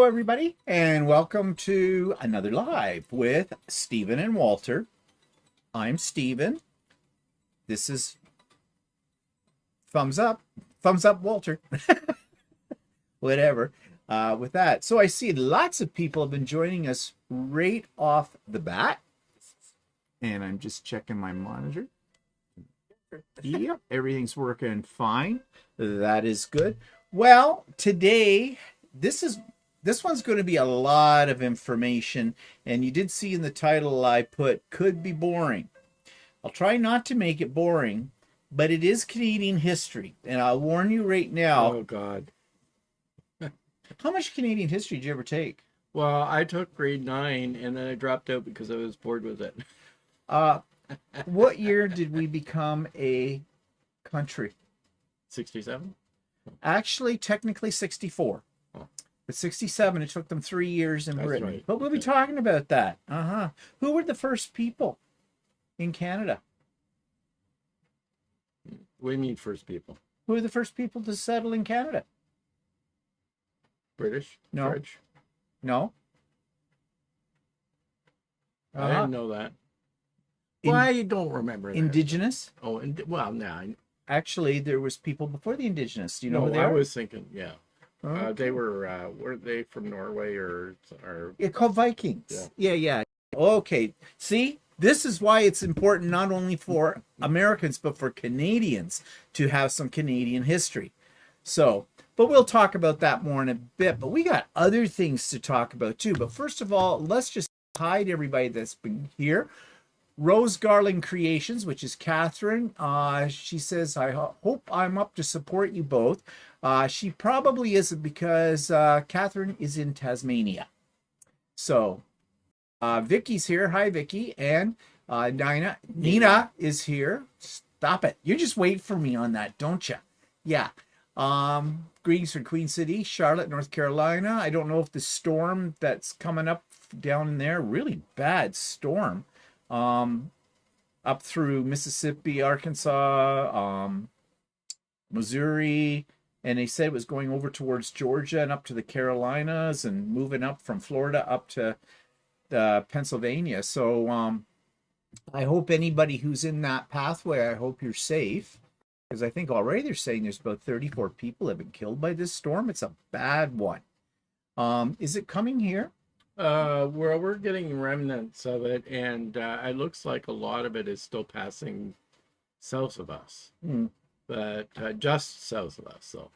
everybody, and welcome to another live with Stephen and Walter. I'm Stephen. This is thumbs up, Walter. Whatever. With that, so I see lots of people have been joining us right off the bat, and I'm just checking my monitor. Yep, everything's working fine. That is good. Well, today this one's going to be a lot of information, and you did see in the title I put could be boring. I'll try not to make it boring, but it is Canadian history, and I'll warn you right now. Oh God. How much Canadian history did you ever take? Well, I took grade 9 and then I dropped out because I was bored with it. What year did we become a country? 67? Actually, technically 64. Oh. But 67, it took them 3 years in That's Britain. right. But we'll be talking about that. Who were the first people in Canada? What do you mean first people? Who were the first people to settle in Canada? British? No. French? No. I didn't know that. Well, I don't remember that. Indigenous? Oh, well, no. Actually, there was people before the Indigenous. Do you know No, who they I are? was thinking, yeah. Okay. They were they from Norway or Yeah, called Vikings. Yeah. Yeah. Okay. See, this is why it's important not only for Americans, but for Canadians to have some Canadian history. So, but we'll talk about that more in a bit. But we got other things to talk about too. But first of all, let's just hi to everybody that's been here. Rose Garland Creations, which is Catherine. She says, I hope I'm up to support you both. She probably isn't because Catherine is in Tasmania. So Vicky's here. Hi, Vicky. And Nina is here. Stop it. You just wait for me on that, don't you? Yeah. Greetings from Queen City, Charlotte, North Carolina. I don't know if the storm that's coming up down in there, really bad storm, up through Mississippi, Arkansas, Missouri, and they said it was going over towards Georgia and up to the Carolinas and moving up from Florida up to Pennsylvania. So I hope anybody who's in that pathway, I hope you're safe, because I think already they're saying there's about 34 people have been killed by this storm. It's a bad one. Is it coming here? Well, we're getting remnants of it, and it looks like a lot of it is still passing south of us, but just south of us. So,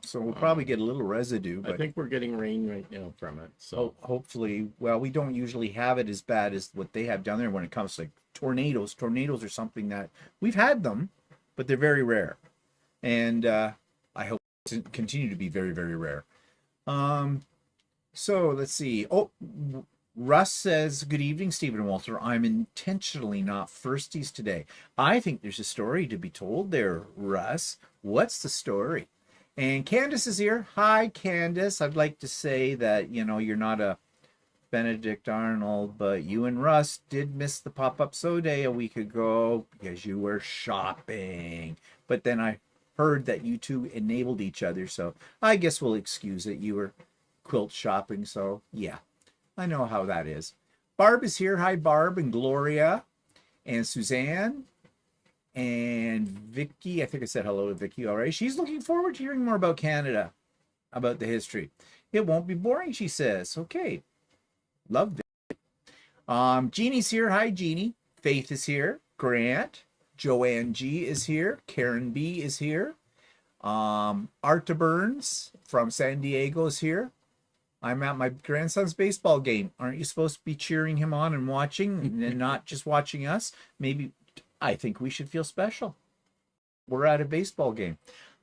so we'll probably get a little residue. But I think we're getting rain right now from it. So hopefully, well, we don't usually have it as bad as what they have down there when it comes to like tornadoes. Tornadoes are something that we've had them, but they're very rare, and I hope to continue to be very, very rare. So let's see. Oh, Russ says, good evening, Stephen and Walter. I'm intentionally not firsties today. I think there's a story to be told there, Russ. What's the story? And Candace is here. Hi, Candace. I'd like to say that, you're not a Benedict Arnold, but you and Russ did miss the pop-up sew day a week ago because you were shopping. But then I heard that you two enabled each other, so I guess we'll excuse it. You were quilt shopping, so yeah, I know how that is. Barb is here. Hi, Barb and Gloria and Suzanne and Vicky. I think I said hello to Vicky already. She's looking forward to hearing more about Canada, about the history. It won't be boring, she says. Okay, love it. Jeannie's here. Hi, Jeannie. Faith is here. Grant. Joanne G is here. Karen B is here. Arta Burns from San Diego is here. I'm at my grandson's baseball game. Aren't you supposed to be cheering him on and watching and not just watching us? Maybe I think we should feel special. We're at a baseball game.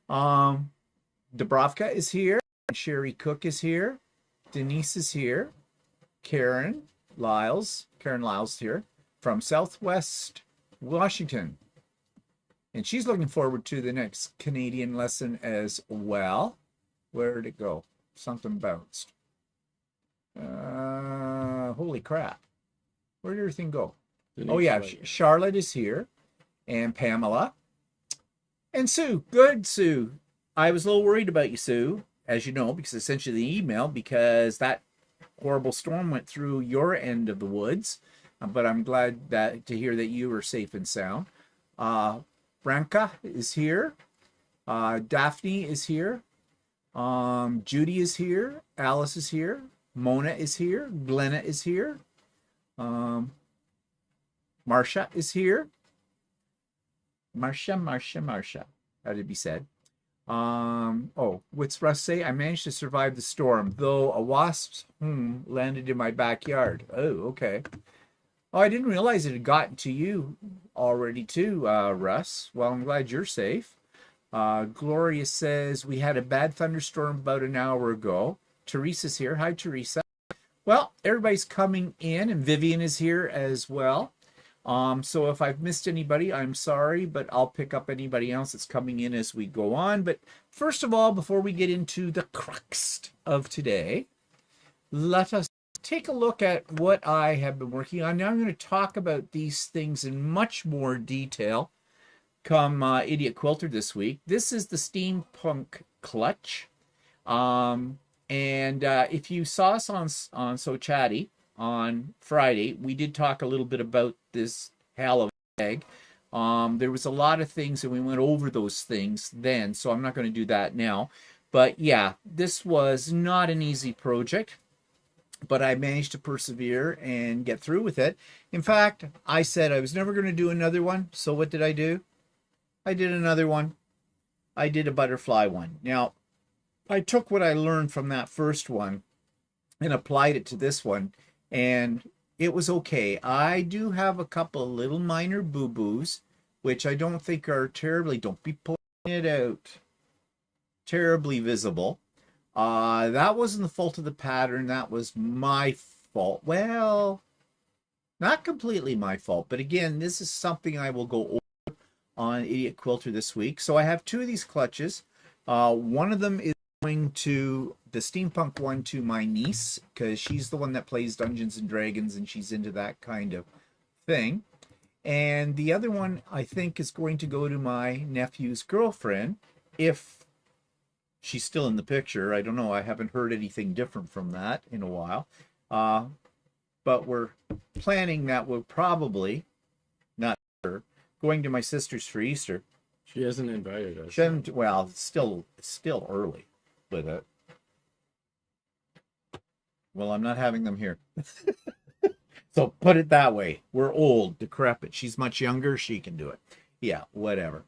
Dubrovka is here. Sherry Cook is here. Denise is here. Karen Lyles here from Southwest Washington. And she's looking forward to the next Canadian lesson as well. Where did it go? Something bounced. Holy crap. Where did everything go? Oh, yeah. Charlotte is here. And Pamela. And Sue. Good, Sue. I was a little worried about you, Sue. as you know, because I sent you the email, because that horrible storm went through your end of the woods. But I'm glad that to hear that you were safe and sound. Branka is here. Daphne is here. Judy is here. Alice is here. Mona is here. Glenna is here. Marcia is here. Marcia. How did it be said? Oh, what's Russ say? I managed to survive the storm, though a wasp's home landed in my backyard. Oh, okay. Oh, I didn't realize it had gotten to you already too, Russ. Well, I'm glad you're safe. Gloria says, we had a bad thunderstorm about an hour ago. Teresa's here. Hi, Teresa. Well, everybody's coming in, and Vivian is here as well. So if I've missed anybody, I'm sorry, but I'll pick up anybody else that's coming in as we go on. But first of all, before we get into the crux of today, let us take a look at what I have been working on. Now I'm going to talk about these things in much more detail come Idiot Quilter this week. This is the Steampunk Clutch. And if you saw us on So Chatty on Friday, we did talk a little bit about this hell of a bag. There was a lot of things, and we went over those things then, so I'm not going to do that now. But yeah, this was not an easy project, but I managed to persevere and get through with it. In fact, I said I was never going to do another one, so what did I do? I did another one. I did a butterfly one. Now, I took what I learned from that first one and applied it to this one, and it was okay. I do have a couple of little minor boo-boos, which I don't think are terribly, don't be pulling it out, terribly visible. That wasn't the fault of the pattern. That was my fault. Well, not completely my fault, but again, this is something I will go over on Idiot Quilter this week. So I have two of these clutches. One of them is going to the steampunk one to my niece, because she's the one that plays Dungeons and Dragons and she's into that kind of thing. And the other one I think is going to go to my nephew's girlfriend, if she's still in the picture. I don't know. I haven't heard anything different from that in a while. But we're planning that we'll probably, not sure, going to my sister's for Easter. She hasn't invited us. She hasn't, well, it's still early with it. Well, I'm not having them here. So put it that way. We're old, decrepit. She's much younger. She can do it. Yeah, whatever.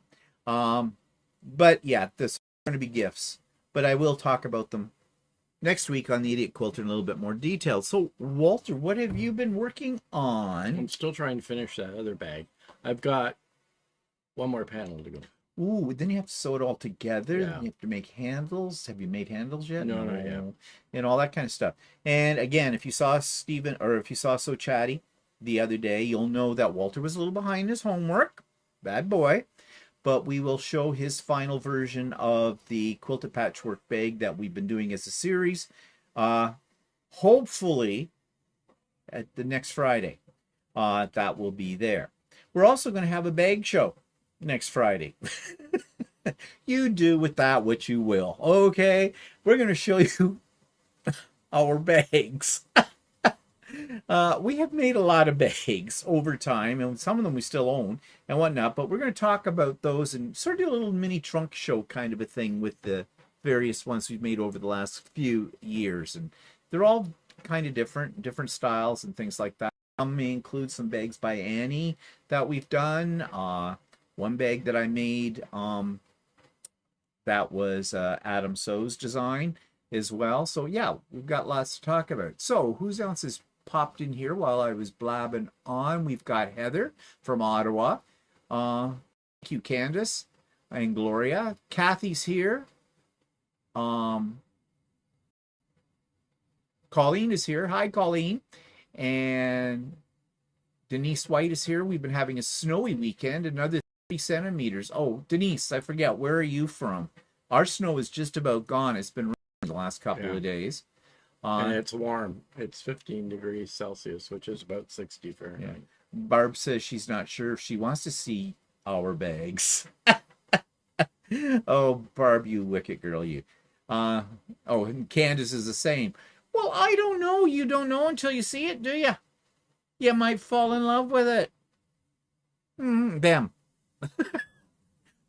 But yeah, this is going to be gifts. But I will talk about them next week on the Idiot Quilter in a little bit more detail. So, Walter, what have you been working on? I'm still trying to finish that other bag. I've got one more panel to go. Ooh, then you have to sew it all together. Yeah. You have to make handles. Have you made handles yet? No, not yet. And all that kind of stuff. And again, if you saw Stephen, or if you saw So Chatty the other day, you'll know that Walter was a little behind his homework. Bad boy. But we will show his final version of the quilted patchwork bag that we've been doing as a series. Hopefully at the next Friday. That will be there. We're also going to have a bag show next Friday. You do with that what you will. Okay, we're going to show you our bags. We have made a lot of bags over time, and some of them we still own and whatnot, but we're going to talk about those and sort of do a little mini trunk show kind of a thing with the various ones we've made over the last few years. And they're all kind of different styles and things like that. Some may include some bags by Annie that we've done. One bag that I made that was Adam So's design as well. So yeah, we've got lots to talk about. So who's else has popped in here while I was blabbing on? We've got Heather from Ottawa. Thank you, Candace and Gloria. Kathy's here. Colleen is here. Hi, Colleen. And Denise White is here. We've been having a snowy weekend, another 30 centimeters. Oh, Denise, I forget, where are you from? Our snow is just about gone. It's been raining the last couple of days. And it's warm. It's 15 degrees Celsius, which is about 60 Fahrenheit. Yeah. Barb says she's not sure if she wants to see our bags. Oh, Barb, you wicked girl, you. Uh, oh, and Candace is the same. Well, I don't know. You don't know until you see it, do you? You might fall in love with it. Them.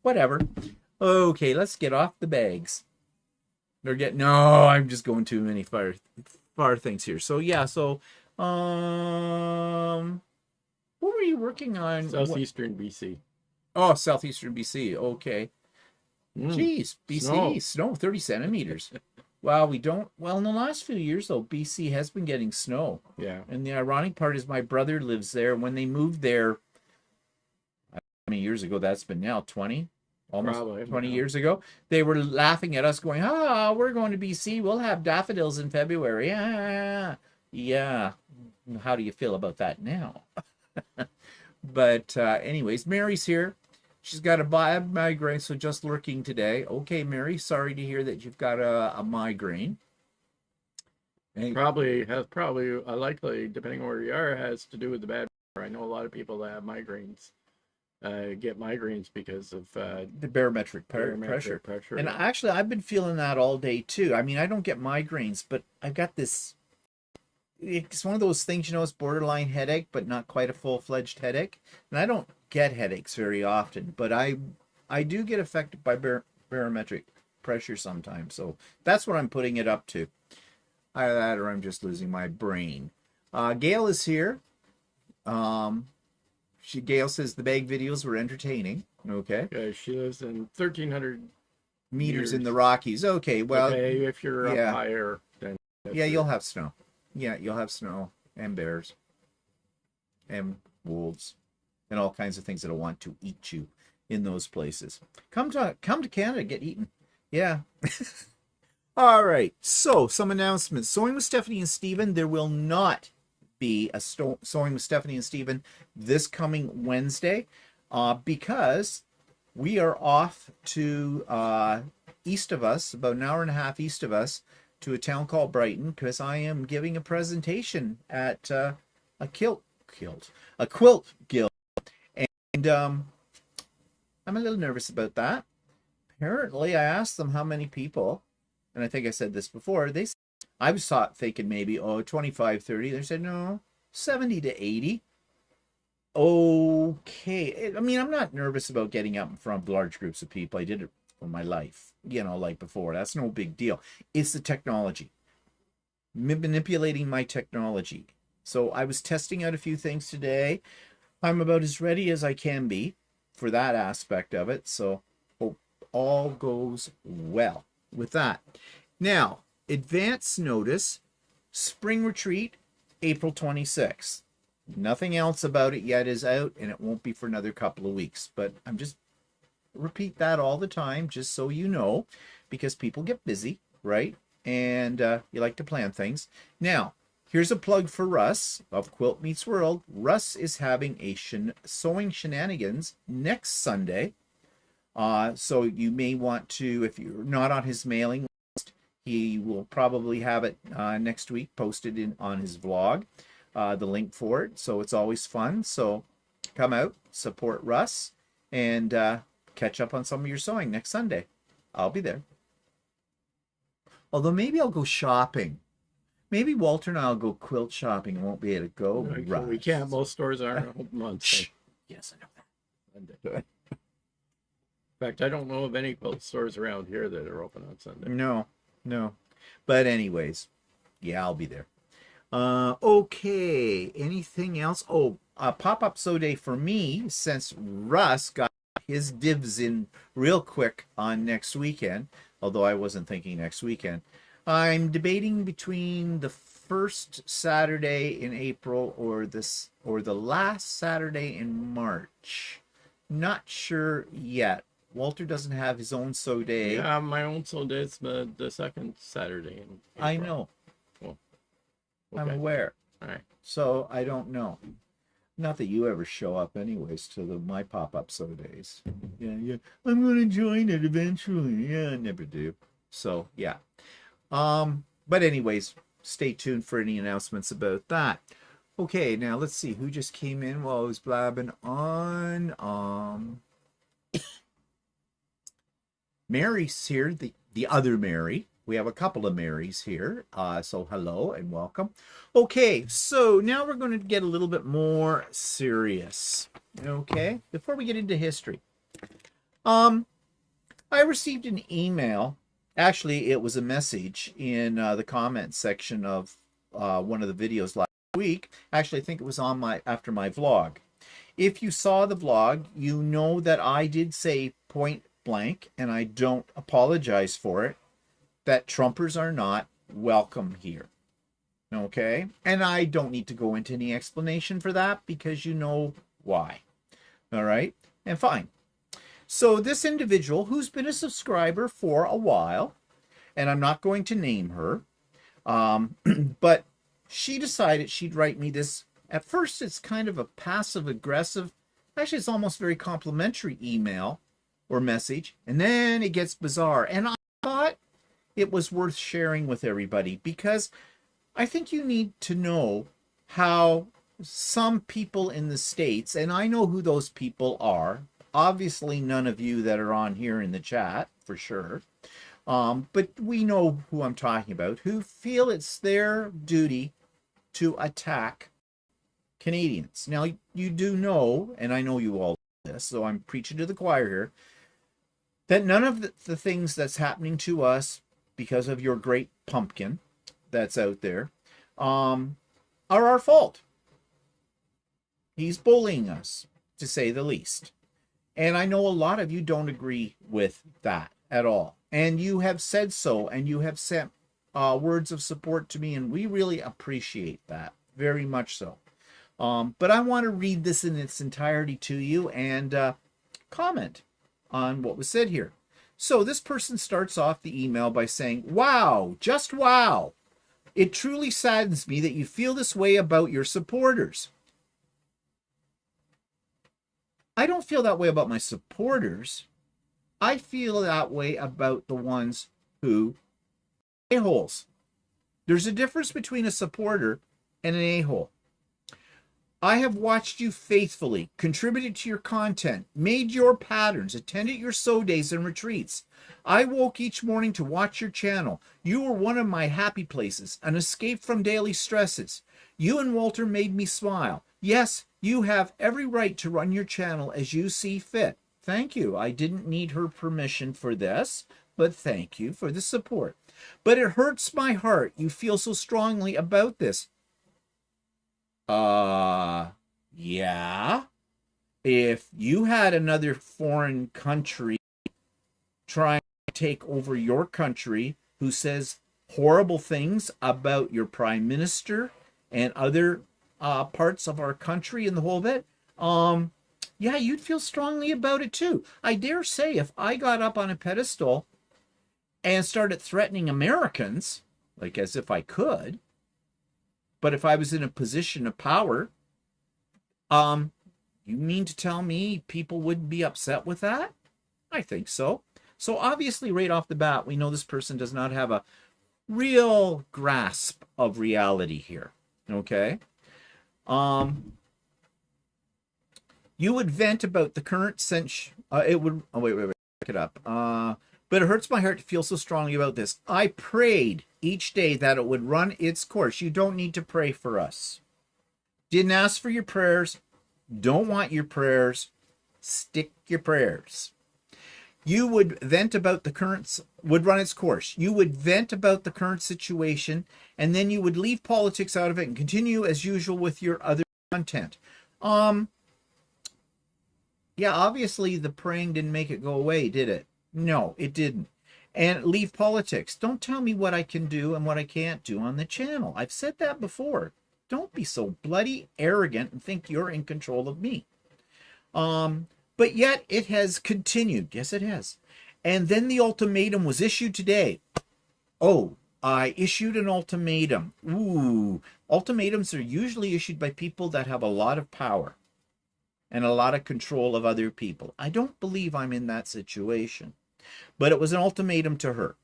Whatever. Okay, let's get off the bags. They're getting no. I'm just going too many far things here. So yeah. So what were you working on? Southeastern BC. Oh, southeastern BC. Okay. Geez, BC snow 30 centimeters. Wow, we don't. Well, in the last few years, though, BC has been getting snow. Yeah. And the ironic part is my brother lives there. When they moved there, how many years ago that's been now? 20? Almost probably 20 years ago. They were laughing at us going, we're going to BC. We'll have daffodils in February. Yeah. How do you feel about that now? But anyways, Mary's here. She's got a bad migraine, so just lurking today. Okay, Mary, sorry to hear that you've got a migraine. Probably likely, depending on where you are, has to do with the bad weather. I know a lot of people that have migraines get migraines because of the barometric pressure. And actually, I've been feeling that all day too. I mean, I don't get migraines, but I've got this. It's one of those things, it's borderline headache, but not quite a full-fledged headache. And I don't get headaches very often, but I do get affected by barometric pressure sometimes. So that's what I'm putting it up to. Either that or I'm just losing my brain. Gail is here. Gail says the bag videos were entertaining. Okay. Yeah, she lives in 1,300 meters in the Rockies. Okay, well. Okay, if you're up higher, then. Yeah, you'll have snow. Yeah, you'll have snow and bears and wolves and all kinds of things that'll want to eat you in those places. Come to Canada, get eaten. Yeah. All right. So some announcements. Sewing with Stephanie and Stephen. There will not be a Sewing with Stephanie and Stephen this coming Wednesday because we are off to east of us, about an hour and a half east of us, to a town called Brighton, because I am giving a presentation at a quilt guild, and I'm a little nervous about that. Apparently, I asked them how many people, and I think I said this before. They said, I was thinking maybe 25, 30. They said no, 70 to 80. Okay, I mean, I'm not nervous about getting up in front of large groups of people. I did it for my life, like before. That's no big deal. It's the technology, manipulating my technology. So I was testing out a few things today. I'm about as ready as I can be for that aspect of it. So hope all goes well with that. Now, advance notice, spring retreat, April 26th. Nothing else about it yet is out, and it won't be for another couple of weeks. But I'm just repeat that all the time, just so you know, because people get busy, right? And you like to plan things. Now, here's a plug for Russ of Quilt Meets World. Russ is having a sewing shenanigans next Sunday. So you may want to, if you're not on his mailing list, he will probably have it next week posted on his vlog, the link for it. So it's always fun. So come out, support Russ, and catch up on some of your sewing next Sunday. I'll be there. Although maybe I'll go shopping. Maybe Walter and I'll go quilt shopping and won't be able to go. We can't. Most stores aren't open months. So. Yes, I know that. In fact, I don't know of any quilt stores around here that are open on Sunday. No. But anyways, yeah, I'll be there. Okay. Anything else? Oh, a pop-up sew day for me, since Russ got his dibs in real quick on next weekend, although I wasn't thinking next weekend. I'm debating between the first Saturday in April or the last Saturday in March. Not sure yet. Walter doesn't have his own sew day. Yeah, my own sew day is the second Saturday in April. I know. Well, okay. I'm aware. All right. So I don't know. Not that you ever show up anyways to my pop-up sew days. Yeah. I'm going to join it eventually. Yeah, I never do. So, yeah. But anyways, stay tuned for any announcements about that. Okay, now let's see who just came in while I was blabbing on. Mary's here, the other Mary. We have a couple of Marys here. So hello and welcome. Okay, so now we're going to get a little bit more serious. Okay, before we get into history. I received an email. Actually, it was a message in the comments section of one of the videos last week. Actually, I think it was on after my vlog. If you saw the vlog, you know that I did say point blank, and I don't apologize for it, that Trumpers are not welcome here. Okay? And I don't need to go into any explanation for that because you know why. All right? And fine. So this individual who's been a subscriber for a while, and I'm not going to name her, but she decided she'd write me this. At first, it's kind of a passive-aggressive, actually, it's almost very complimentary email or message, and then it gets bizarre. And I thought it was worth sharing with everybody because I think you need to know how some people in the States, and I know who those people are, obviously none of you that are on here in the chat, for sure, but we know who I'm talking about, who feel it's their duty to attack Canadians. Now, you do know, and I know you all know this, so I'm preaching to the choir here, that none of the things that's happening to us because of your great pumpkin that's out there are our fault. He's bullying us, to say the least. And I know a lot of you don't agree with that at all. And you have said so, and you have sent words of support to me, and we really appreciate that, very much so. But I want to read this in its entirety to you and comment on what was said here. So this person starts off the email by saying, "Wow, just wow. It truly saddens me that you feel this way about your supporters." I don't feel that way about my supporters. I feel that way about the ones who are a-holes. There's a difference between a supporter and an a-hole. I have watched you faithfully, contributed to your content, made your patterns, attended your sew days and retreats. I woke each morning to watch your channel. You were one of my happy places, an escape from daily stresses. You and Walter made me smile. Yes, you have every right to run your channel as you see fit. Thank you. I didn't need her permission for this, but thank you for the support. But it hurts my heart you feel so strongly about this. Yeah. If you had another foreign country trying to take over your country who says horrible things about your prime minister and other parts of our country and the whole bit, yeah, you'd feel strongly about it too. I dare say if I got up on a pedestal and started threatening Americans, like as if I could, but if I was in a position of power, you mean to tell me people wouldn't be upset with that? I think so. So obviously right off the bat, we know this person does not have a real grasp of reality here. Okay? You would vent about the current it would, oh, wait, back it up. But it hurts my heart to feel so strongly about this. I prayed each day that it would run its course. You don't need to pray for us. Didn't ask for your prayers. Don't want your prayers. Stick your prayers. You would vent about the current, would run its course. You would vent about the current situation, and then you would leave politics out of it and continue as usual with your other content. Yeah, obviously the praying didn't make it go away, did it? No, it didn't. And leave politics. Don't tell me what I can do and what I can't do on the channel. I've said that before. Don't be so bloody arrogant and think you're in control of me. But yet it has continued. Yes, it has. And then the ultimatum was issued today. Oh, I issued an ultimatum. Ooh, ultimatums are usually issued by people that have a lot of power and a lot of control of other people. I don't believe I'm in that situation. But it was an ultimatum to her.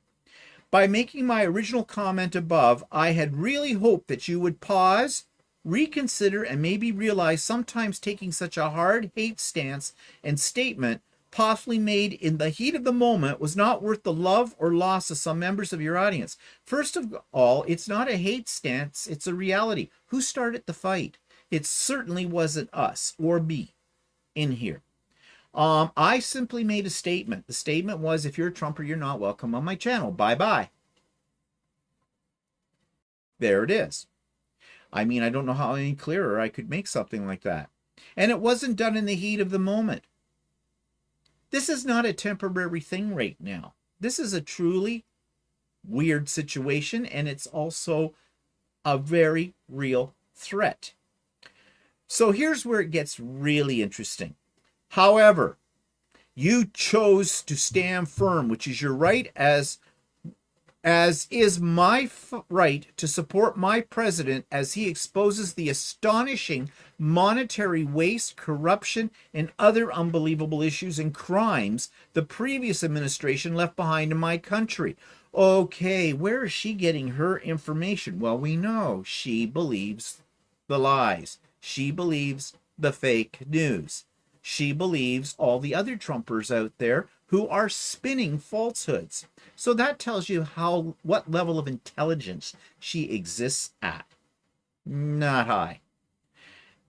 By making my original comment above, I had really hoped that you would pause, reconsider, and maybe realize sometimes taking such a hard hate stance and statement possibly made in the heat of the moment was not worth the love or loss of some members of your audience. First of all, it's not a hate stance, it's a reality. Who started the fight? It certainly wasn't us or me in here. I simply made a statement. The statement was, if you're a Trumper, you're not welcome on my channel. Bye-bye. There it is. I mean, I don't know how any clearer I could make something like that. And it wasn't done in the heat of the moment. This is not a temporary thing right now. This is a truly weird situation, and it's also a very real threat. So here's where it gets really interesting. However, you chose to stand firm, which is your right, as is my right to support my president as he exposes the astonishing monetary waste, corruption, and other unbelievable issues and crimes the previous administration left behind in my country. Okay, where is she getting her information? Well, we know she believes the lies. She believes the fake news. She believes all the other Trumpers out there who are spinning falsehoods. So that tells you what level of intelligence she exists at. Not high.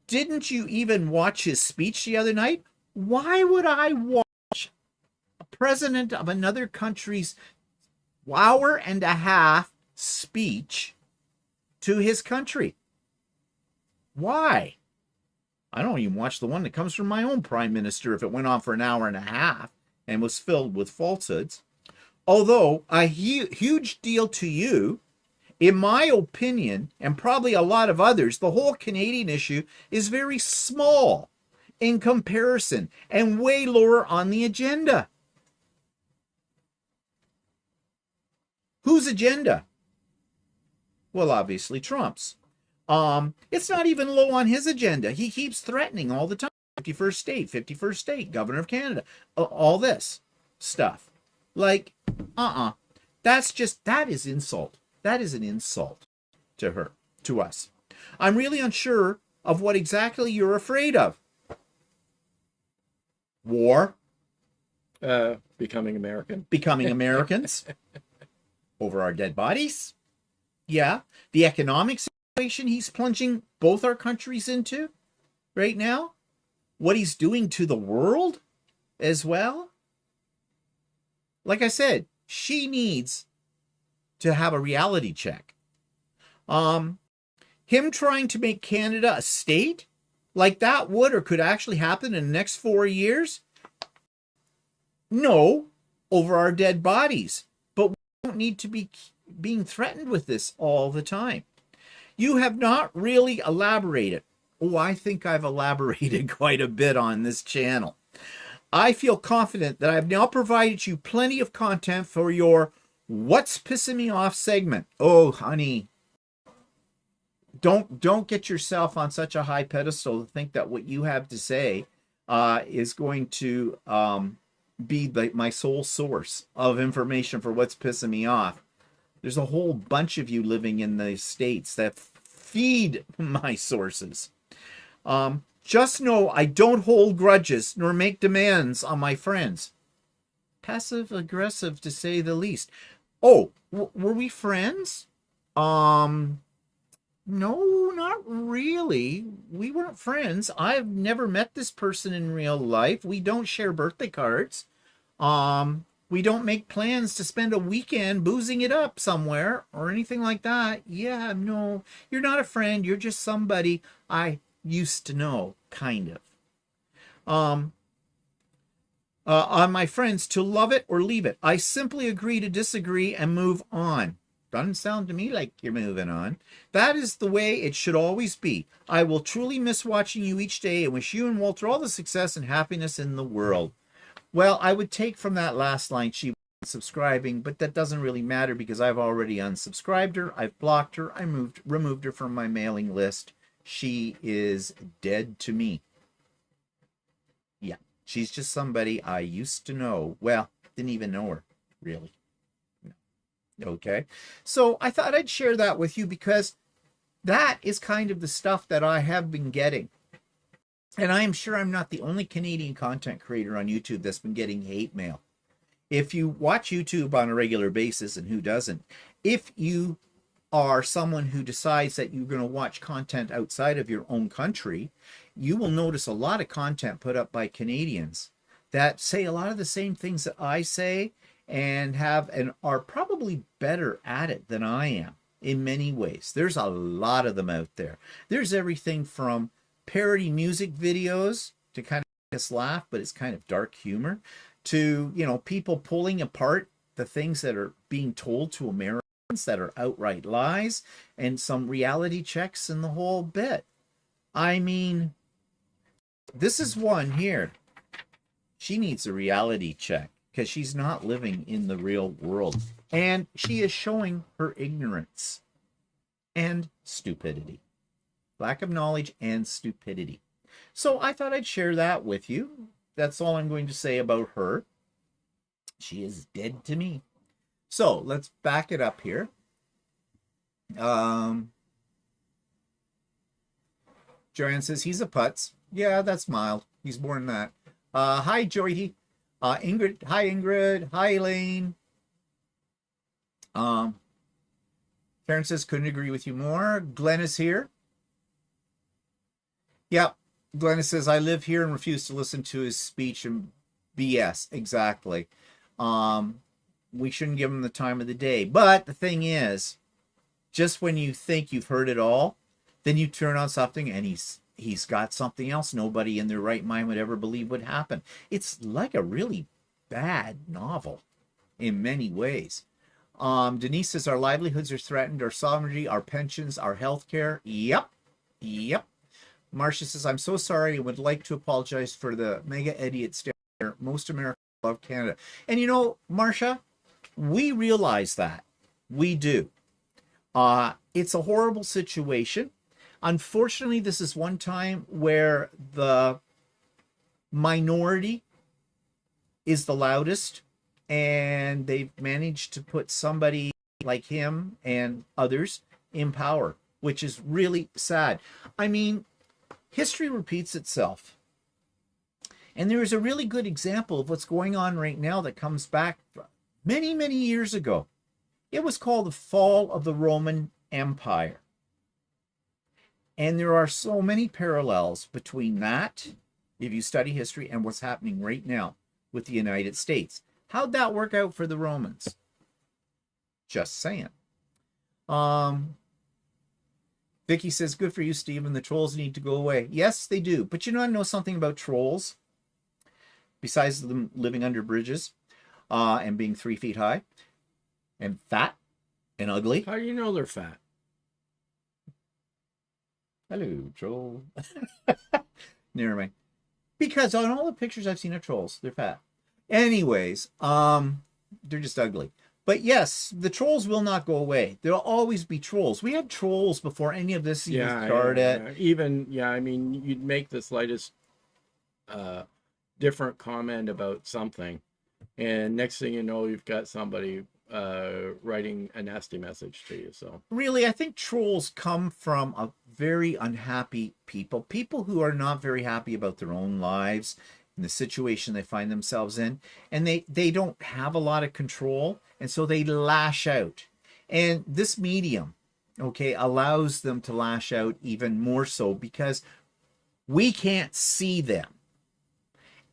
Didn't you even watch his speech the other night? Why would I watch a president of another country's hour-and-a-half speech to his country? Why? I don't even watch the one that comes from my own prime minister if it went on for an hour and a half and was filled with falsehoods. Although a huge deal to you, in my opinion, and probably a lot of others, the whole Canadian issue is very small in comparison and way lower on the agenda. Whose agenda? Well, obviously Trump's. It's not even low on his agenda. He keeps threatening all the time. 51st state, governor of Canada, all this stuff. Like, that is insult. That is an insult to her, to us. I'm really unsure of what exactly you're afraid of. War. Becoming American. Becoming Americans. Over our dead bodies. Yeah. The economic situation he's plunging both our countries into right now. What he's doing to the world as well. Like I said, she needs to have a reality check. Him trying to make Canada a state like that would or could actually happen in the next 4 years? No, over our dead bodies. But we don't need to be being threatened with this all the time. You have not really elaborated. Oh, I think I've elaborated quite a bit on this channel. I feel confident that I've now provided you plenty of content for your What's Pissing Me Off segment. Oh, honey, don't get yourself on such a high pedestal to think that what you have to say is going to be my sole source of information for what's pissing me off. There's a whole bunch of you living in the States that feed my sources. Just know I don't hold grudges nor make demands on my friends. Passive aggressive to say the least. Oh, were we friends? No, not really. We weren't friends. I've never met this person in real life. We don't share birthday cards. We don't make plans to spend a weekend boozing it up somewhere or anything like that. Yeah, no, you're not a friend. You're just somebody I used to know, kind of. On my friends, to love it or leave it. I simply agree to disagree and move on. Doesn't sound to me like you're moving on. That is the way it should always be. I will truly miss watching you each day and wish you and Walter all the success and happiness in the world. Well, I would take from that last line she was subscribing, but that doesn't really matter because I've already unsubscribed her. I've blocked her. I removed her from my mailing list. She is dead to me. Yeah, she's just somebody I used to know. Well, didn't even know her, really. Okay, so I thought I'd share that with you because that is kind of the stuff that I have been getting. And I am sure I'm not the only Canadian content creator on YouTube that's been getting hate mail. If you watch YouTube on a regular basis, and who doesn't, if you are someone who decides that you're going to watch content outside of your own country, you will notice a lot of content put up by Canadians that say a lot of the same things that I say and have and are probably better at it than I am in many ways. There's a lot of them out there. There's everything from parody music videos to kind of make us laugh, but it's kind of dark humor, to, you know, people pulling apart the things that are being told to Americans that are outright lies, and some reality checks and the whole bit. I mean, this is one here. She needs a reality check because she's not living in the real world. And she is showing her ignorance and stupidity. Lack of knowledge and stupidity. So I thought I'd share that with you. That's all I'm going to say about her. She is dead to me. So let's back it up here. Joanne says he's a putz. Yeah, that's mild. He's more than that. Hi, Joy. Ingrid. Hi, Ingrid. Hi, Elaine. Karen says couldn't agree with you more. Glenn is here. Yep. Glenn says I live here and refuse to listen to his speech and BS. Exactly. We shouldn't give him the time of the day. But the thing is, just when you think you've heard it all, then you turn on something and he's got something else nobody in their right mind would ever believe would happen. It's like a really bad novel in many ways. Denise says our livelihoods are threatened, our sovereignty, our pensions, our health care. Yep. Marcia says, I'm so sorry and would like to apologize for the mega idiot stare. Most Americans love Canada. And you know, Marcia, we realize that. We do. It's a horrible situation. Unfortunately, this is one time where the minority is the loudest, and they've managed to put somebody like him and others in power, which is really sad. I mean, history repeats itself. And there is a really good example of what's going on right now that comes back many, many years ago. It was called the fall of the Roman Empire. And there are so many parallels between that, if you study history, and what's happening right now with the United States. How'd that work out for the Romans? Just saying. Vicky says, good for you, Stephen. The trolls need to go away. Yes, they do. But you know something about trolls? Besides them living under bridges and being 3 feet high and fat and ugly. How do you know they're fat? Hello, troll. Never mind. Because on all the pictures I've seen of trolls, they're fat. Anyways, they're just ugly. But yes, the trolls will not go away. There'll always be trolls. We had trolls before any of this even started. I mean, you'd make the slightest different comment about something, and next thing you know, you've got somebody writing a nasty message to you. So really, I think trolls come from a very unhappy people who are not very happy about their own lives and the situation they find themselves in, and they don't have a lot of control, and so they lash out. And this medium, okay, allows them to lash out even more so because we can't see them,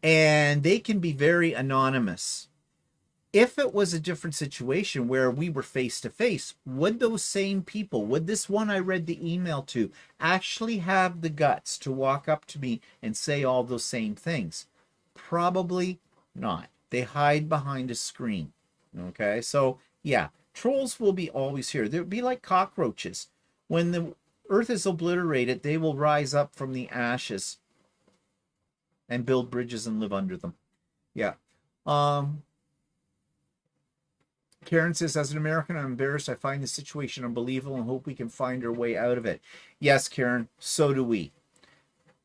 and they can be very anonymous. If it was a different situation where we were face to face, would those same people, would this one I read the email to, actually have the guts to walk up to me and say all those same things? Probably not. They hide behind a screen. Okay, so yeah, trolls will be always here. They'll be like cockroaches. When the earth is obliterated, they will rise up from the ashes and build bridges and live under them. Yeah. Karen says, as an American, I'm embarrassed. I find the situation unbelievable and hope we can find our way out of it. Yes, Karen, so do we.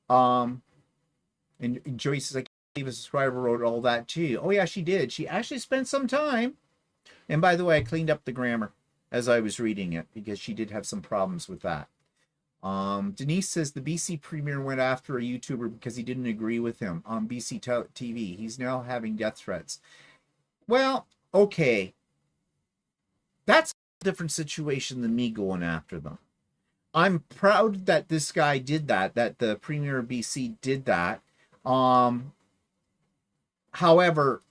And Joyce says, I can't believe a subscriber wrote all that to you. Oh, yeah, she did. She actually spent some time. And by the way, I cleaned up the grammar as I was reading it because she did have some problems with that. Denise says the BC Premier went after a YouTuber because he didn't agree with him on BC TV. He's now having death threats. Well, okay. That's a different situation than me going after them. I'm proud that this guy did that the Premier of BC did that. However,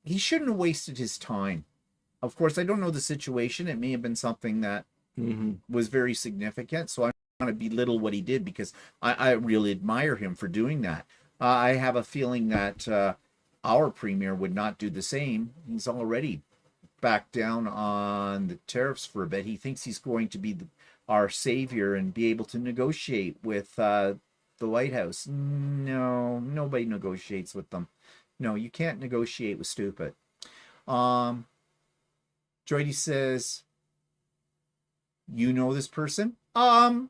he shouldn't have wasted his time. Of course, I don't know the situation. It may have been something that was very significant. So I'm not going to belittle what he did because I really admire him for doing that. I have a feeling that our Premier would not do the same. He's already backed down on the tariffs for a bit. He thinks he's going to be our savior and be able to negotiate with the White House. No, nobody negotiates with them. No, you can't negotiate with stupid. Joydy says, you know this person? No,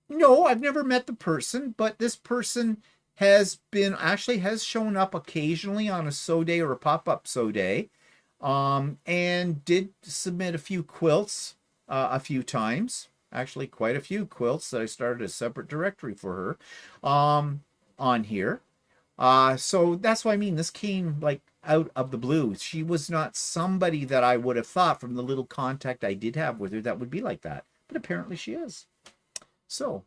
I've never met the person, but this person has shown up occasionally on a sew day or a pop-up sew day, and did submit a few quilts a few times. Actually, quite a few quilts that I started a separate directory for her on here. So that's what I mean. This came like out of the blue. She was not somebody that I would have thought from the little contact I did have with her that would be like that. But apparently she is. So,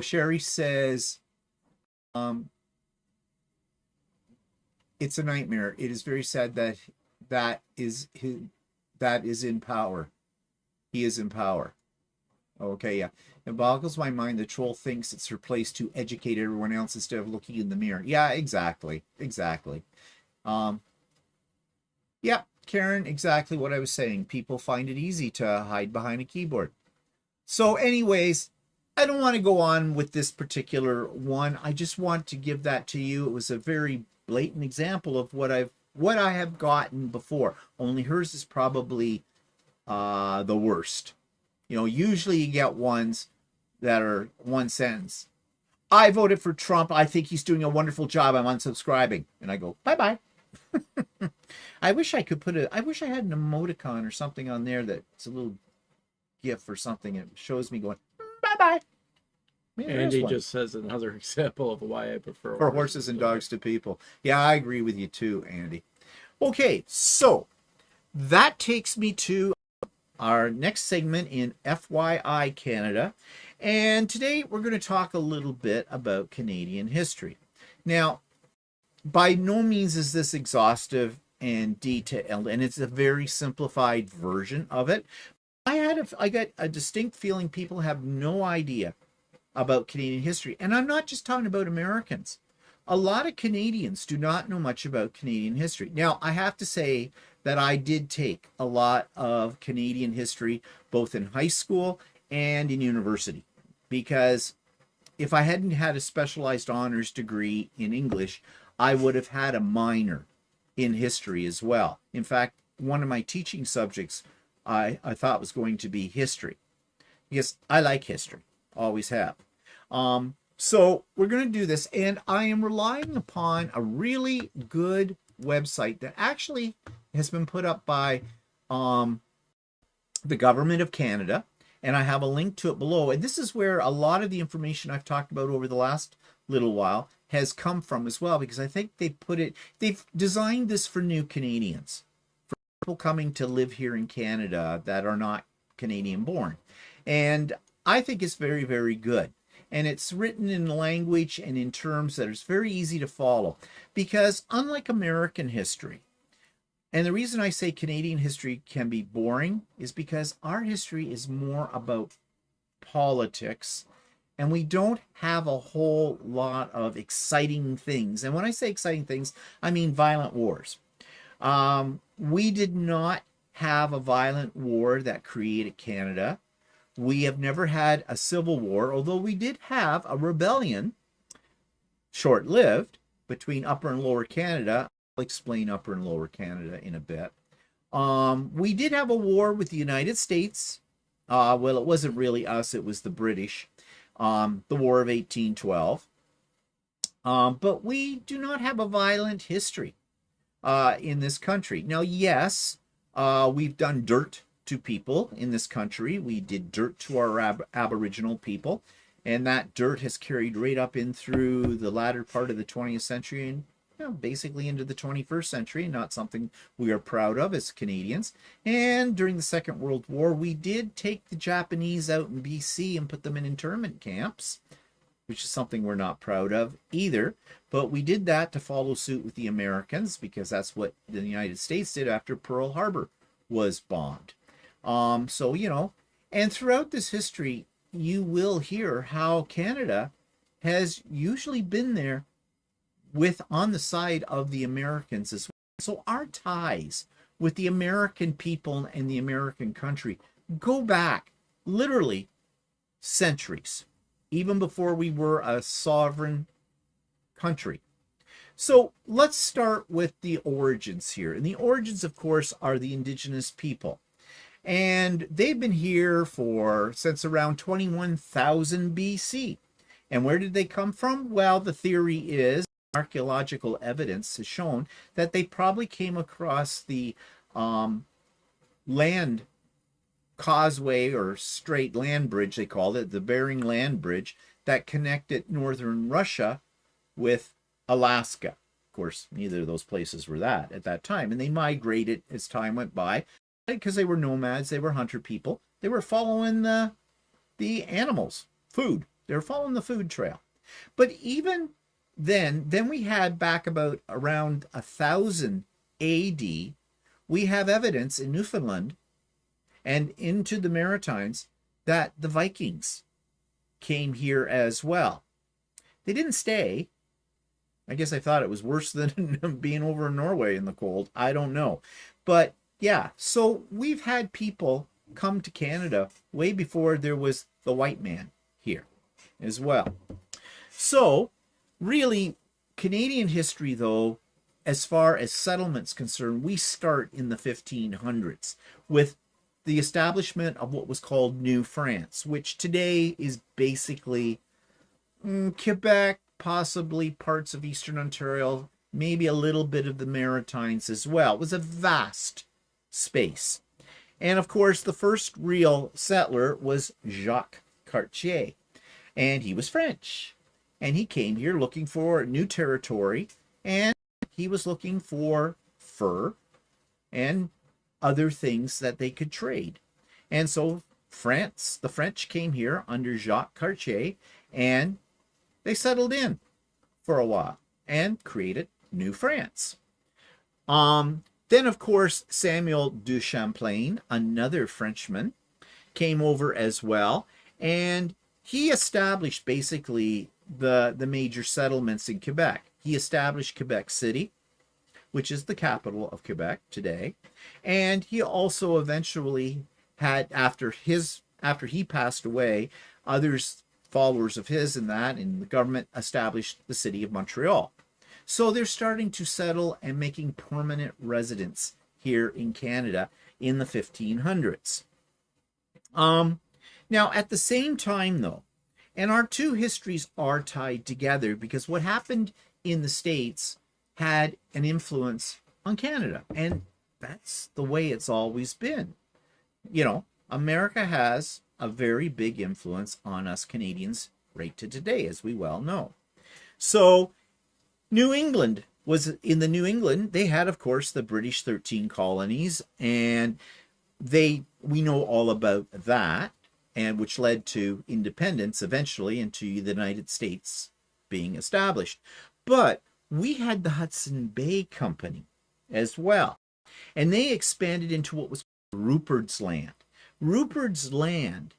Sherry says, it's a nightmare. It is very sad that is in power. He is in power. Okay, yeah. It boggles my mind the troll thinks it's her place to educate everyone else instead of looking in the mirror. Yeah, exactly. Yeah, Karen, exactly what I was saying. People find it easy to hide behind a keyboard. So anyways, I don't want to go on with this particular one. I just want to give that to you. It was a very blatant example of what I have gotten before. Only hers is probably the worst. You know, usually you get ones that are one sentence. I voted for Trump. I think he's doing a wonderful job. I'm unsubscribing. And I go, bye-bye. I wish I had an emoticon or something on there that's a little GIF or something. It shows me going, bye-bye. Andy just says another example of why I prefer horses and dogs to people. Yeah, I agree with you too, Andy. Okay, so that takes me to our next segment in FYI Canada. And today we're going to talk a little bit about Canadian history. Now, by no means is this exhaustive and detailed, and it's a very simplified version of it. I got a distinct feeling people have no idea about Canadian history. And I'm not just talking about Americans. A lot of Canadians do not know much about Canadian history. Now, I have to say that I did take a lot of Canadian history, both in high school and in university, because if I hadn't had a specialized honors degree in English, I would have had a minor in history as well. In fact, one of my teaching subjects I thought was going to be history, because I like history, always have. So we're going to do this, and I am relying upon a really good website that actually has been put up by the Government of Canada, and I have a link to it below. And this is where a lot of the information I've talked about over the last little while has come from as well, because I think they've designed this for new Canadians, for people coming to live here in Canada that are not Canadian born. And I think it's very, very good. And it's written in language and in terms that is very easy to follow, because unlike American history, and the reason I say Canadian history can be boring is because our history is more about politics, and we don't have a whole lot of exciting things. And when I say exciting things, I mean violent wars. We did not have a violent war that created Canada. We have never had a civil war, although we did have a rebellion, short-lived, between Upper and Lower Canada. I'll explain Upper and Lower Canada in a bit. We did have a war with the United States. Well, it wasn't really us, it was the British. The War of 1812. But we do not have a violent history in this country. Now, yes, We've done dirt to people in this country. We did dirt to our Aboriginal people, and that dirt has carried right up in through the latter part of the 20th century and basically into the 21st century. Not something we are proud of as Canadians. And during the Second World War, we did take the Japanese out in BC and put them in internment camps, which is something we're not proud of either. But we did that to follow suit with the Americans because that's what the United States did after Pearl Harbor was bombed. So, and throughout this history, you will hear how Canada has usually been there on the side of the Americans as well. So our ties with the American people and the American country go back literally centuries, even before we were a sovereign country. So let's start with the origins here. And the origins, of course, are the indigenous people. And they've been here since around 21,000 BC. And where did they come from? Well, the theory is, archaeological evidence has shown that they probably came across the land causeway or straight land bridge, they called it, the Bering Land Bridge, that connected northern Russia with Alaska. Of course, neither of those places were that at that time. And they migrated as time went by because they were nomads, they were hunter people. They were following the animals, food. They were following the food trail. But even then we had back about around 1000 AD, we have evidence in Newfoundland and into the Maritimes that the Vikings came here as well. They didn't stay. I guess I thought it was worse than being over in Norway in the cold. I don't know. But yeah, so we've had people come to Canada way before there was the white man here as well. So really, Canadian history, though, as far as settlements concerned, we start in the 1500s with the establishment of what was called New France, which today is basically Quebec, possibly parts of Eastern Ontario, maybe a little bit of the Maritimes as well. It was a vast space. And of course, the first real settler was Jacques Cartier, and he was French. And he came here looking for new territory, and he was looking for fur and other things that they could trade. And so the French came here under Jacques Cartier, and they settled in for a while and created New France. Then, of course, Samuel du Champlain, another Frenchman, came over as well, and he established basically the major settlements in Quebec. He established Quebec City, which is the capital of Quebec today, and he also eventually had, after he passed away, followers of his and the government established the city of Montreal. So they're starting to settle and making permanent residence here in Canada in the 1500s. Now, at the same time, though, and our two histories are tied together because what happened in the States had an influence on Canada, and that's the way it's always been. America has a very big influence on us Canadians right to today, as we well know. So New England they had, of course, the British 13 colonies, and we know all about that, and which led to independence eventually and to the United States being established. But we had the Hudson Bay Company as well, and they expanded into what was called Rupert's Land. Rupert's Land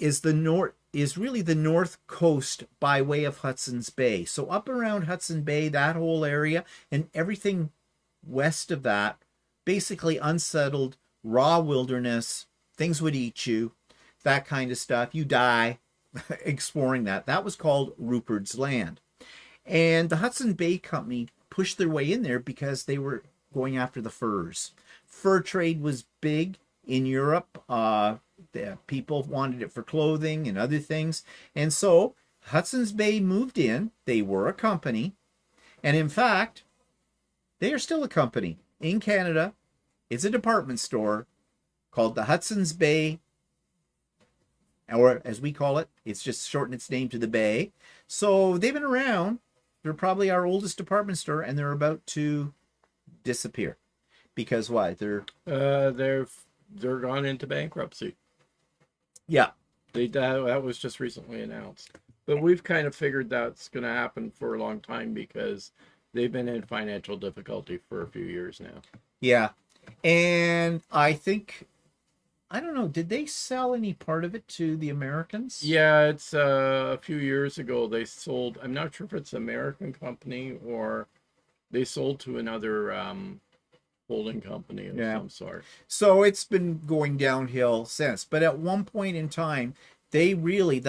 is really the north coast by way of Hudson's Bay. So up around Hudson Bay, that whole area, and everything west of that, basically unsettled, raw wilderness, things would eat you, that kind of stuff. You die exploring that. That was called Rupert's Land. And the Hudson Bay Company pushed their way in there because they were going after the furs. Fur trade was big in Europe. The people wanted it for clothing and other things. And so Hudson's Bay moved in. They were a company. And in fact, they are still a company in Canada It's a department store called the Hudson's Bay, or as we call it, it's just shortened its name to the Bay. So they've been around. They're probably our oldest department store, and they're about to disappear. Because why? They're gone into bankruptcy. Yeah. That was just recently announced. But we've kind of figured that's going to happen for a long time because they've been in financial difficulty for a few years now. Yeah. And I think, I don't know, did they sell any part of it to the Americans? Yeah, it's a few years ago they sold, I'm not sure if it's an American company or they sold to another holding company of some sort. So it's been going downhill since. But at one point in time, the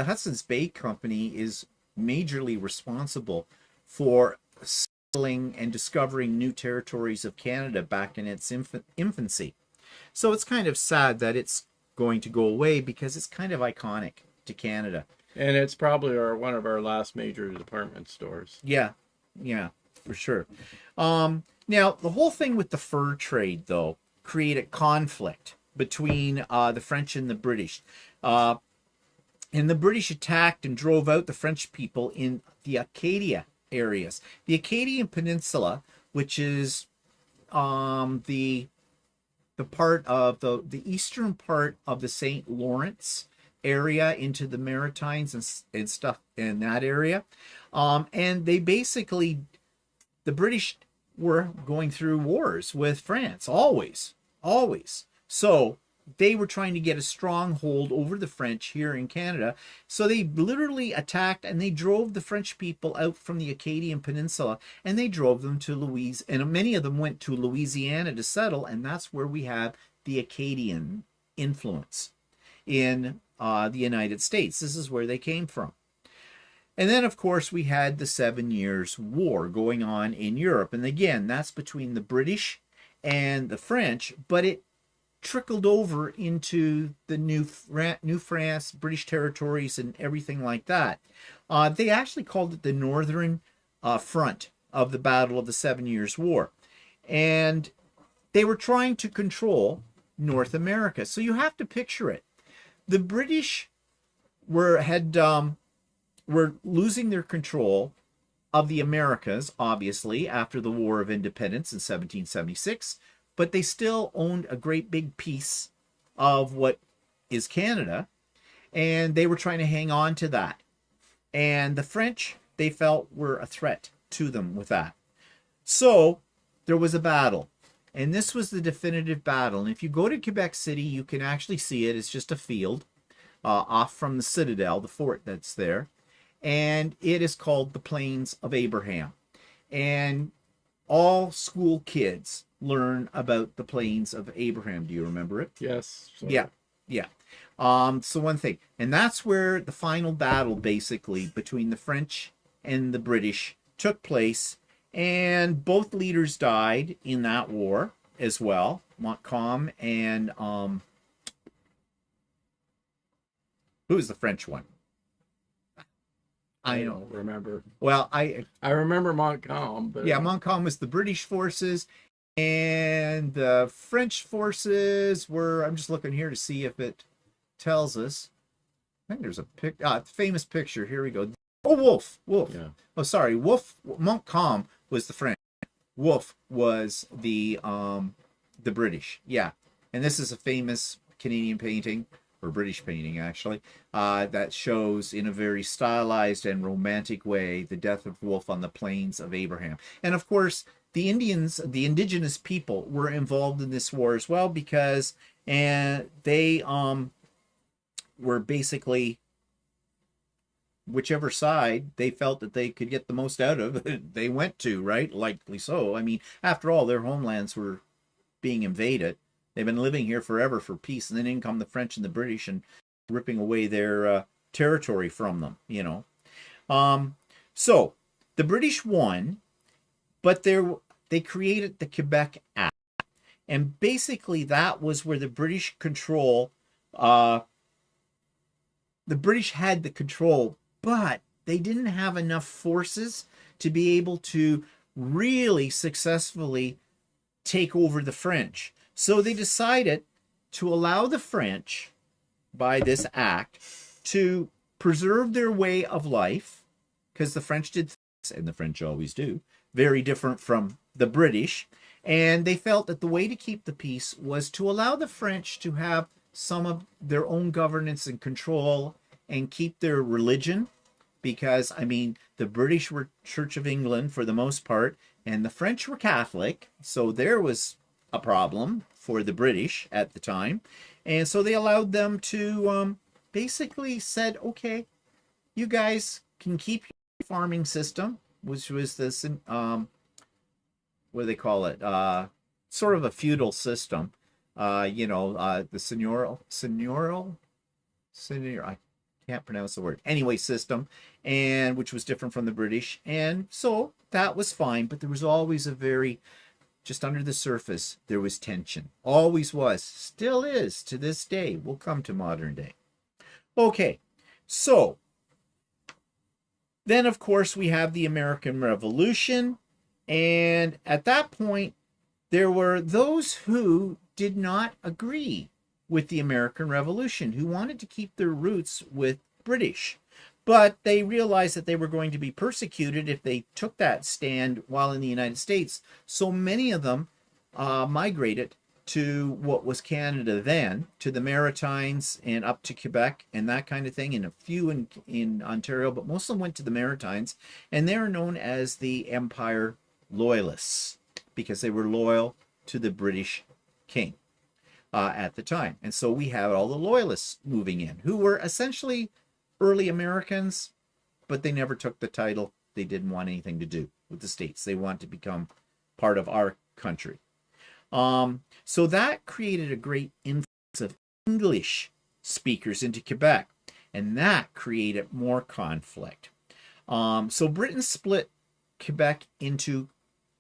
Hudson's Bay Company is majorly responsible for settling and discovering new territories of Canada back in its infancy. So it's kind of sad that it's going to go away because it's kind of iconic to Canada. And it's probably one of our last major department stores. Yeah, for sure. Now, the whole thing with the fur trade, though, created conflict between the French and the British. And the British attacked and drove out the French people in the Acadia areas. The Acadian Peninsula, which is the part of the eastern part of the St. Lawrence area into the Maritimes and stuff in that area. And they basically, the British were going through wars with France, always. So they were trying to get a stronghold over the French here in Canada. So they literally attacked and they drove the French people out from the Acadian Peninsula and they drove them to Louisiana. And many of them went to Louisiana to settle. And that's where we have the Acadian influence in the United States. This is where they came from. And then, of course, we had the 7 Years' War going on in Europe. And again, that's between the British and the French, but it trickled over into the New France, British territories, and everything like that. They actually called it the Northern Front of the Battle of the 7 Years' War. And they were trying to control North America. So you have to picture it. The British were losing their control of the Americas, obviously, after the War of Independence in 1776, but they still owned a great big piece of what is Canada, and they were trying to hang on to that. And the French, they felt, were a threat to them with that. So there was a battle, and this was the definitive battle. And if you go to Quebec City, you can actually see it. It's just a field off from the Citadel, the fort that's there. And it is called the Plains of Abraham. And all school kids learn about the Plains of Abraham. Do you remember it? Yes. So. Yeah. So one thing. And that's where the final battle, basically, between the French and the British took place. And both leaders died in that war as well. Montcalm and... who was the French one? I don't remember. Well, I remember Montcalm, but yeah, Montcalm was the British forces, and the French forces were. I'm just looking here to see if it tells us. I think there's a famous picture. Here we go. Oh, Wolfe. Yeah. Oh, sorry, Wolfe. Montcalm was the French. Wolfe was the British. Yeah, and this is a famous Canadian painting. Or British painting, actually, that shows in a very stylized and romantic way the death of Wolfe on the Plains of Abraham. And of course, the indigenous people were involved in this war as well because they were basically whichever side they felt that they could get the most out of, they went to, right? Likely so. I mean, after all, their homelands were being invaded. They've been living here forever for peace, and then in come the French and the British and ripping away their territory from them, you know. So the British won, but they created the Quebec Act. And basically that was where the British control, the British had the control, but they didn't have enough forces to be able to really successfully take over the French. So they decided to allow the French, by this act, to preserve their way of life, because the French did things, and the French always do, very different from the British. And they felt that the way to keep the peace was to allow the French to have some of their own governance and control and keep their religion. Because, I mean, the British were Church of England for the most part, and the French were Catholic. So there was a problem for the British at the time. And so they allowed them to basically said, okay, you guys can keep your farming system, which was this, what do they call it? Sort of a feudal system. The senior, I can't pronounce the word. Anyway, system, and which was different from the British. And so that was fine, but there was always just under the surface, there was tension. Always was. Still is to this day. We'll come to modern day. Okay, so then, of course, we have the American Revolution. And at that point, there were those who did not agree with the American Revolution, who wanted to keep their roots with British. But they realized that they were going to be persecuted if they took that stand while in the United States. So many of them migrated to what was Canada then, to the Maritimes and up to Quebec and that kind of thing, and a few in Ontario, but most of them went to the Maritimes, and they're known as the Empire Loyalists because they were loyal to the British king at the time. And so we have all the Loyalists moving in, who were essentially early Americans, but they never took the title. They didn't want anything to do with the States. They wanted to become part of our country. So that created a great influx of English speakers into Quebec, and that created more conflict. So Britain split Quebec into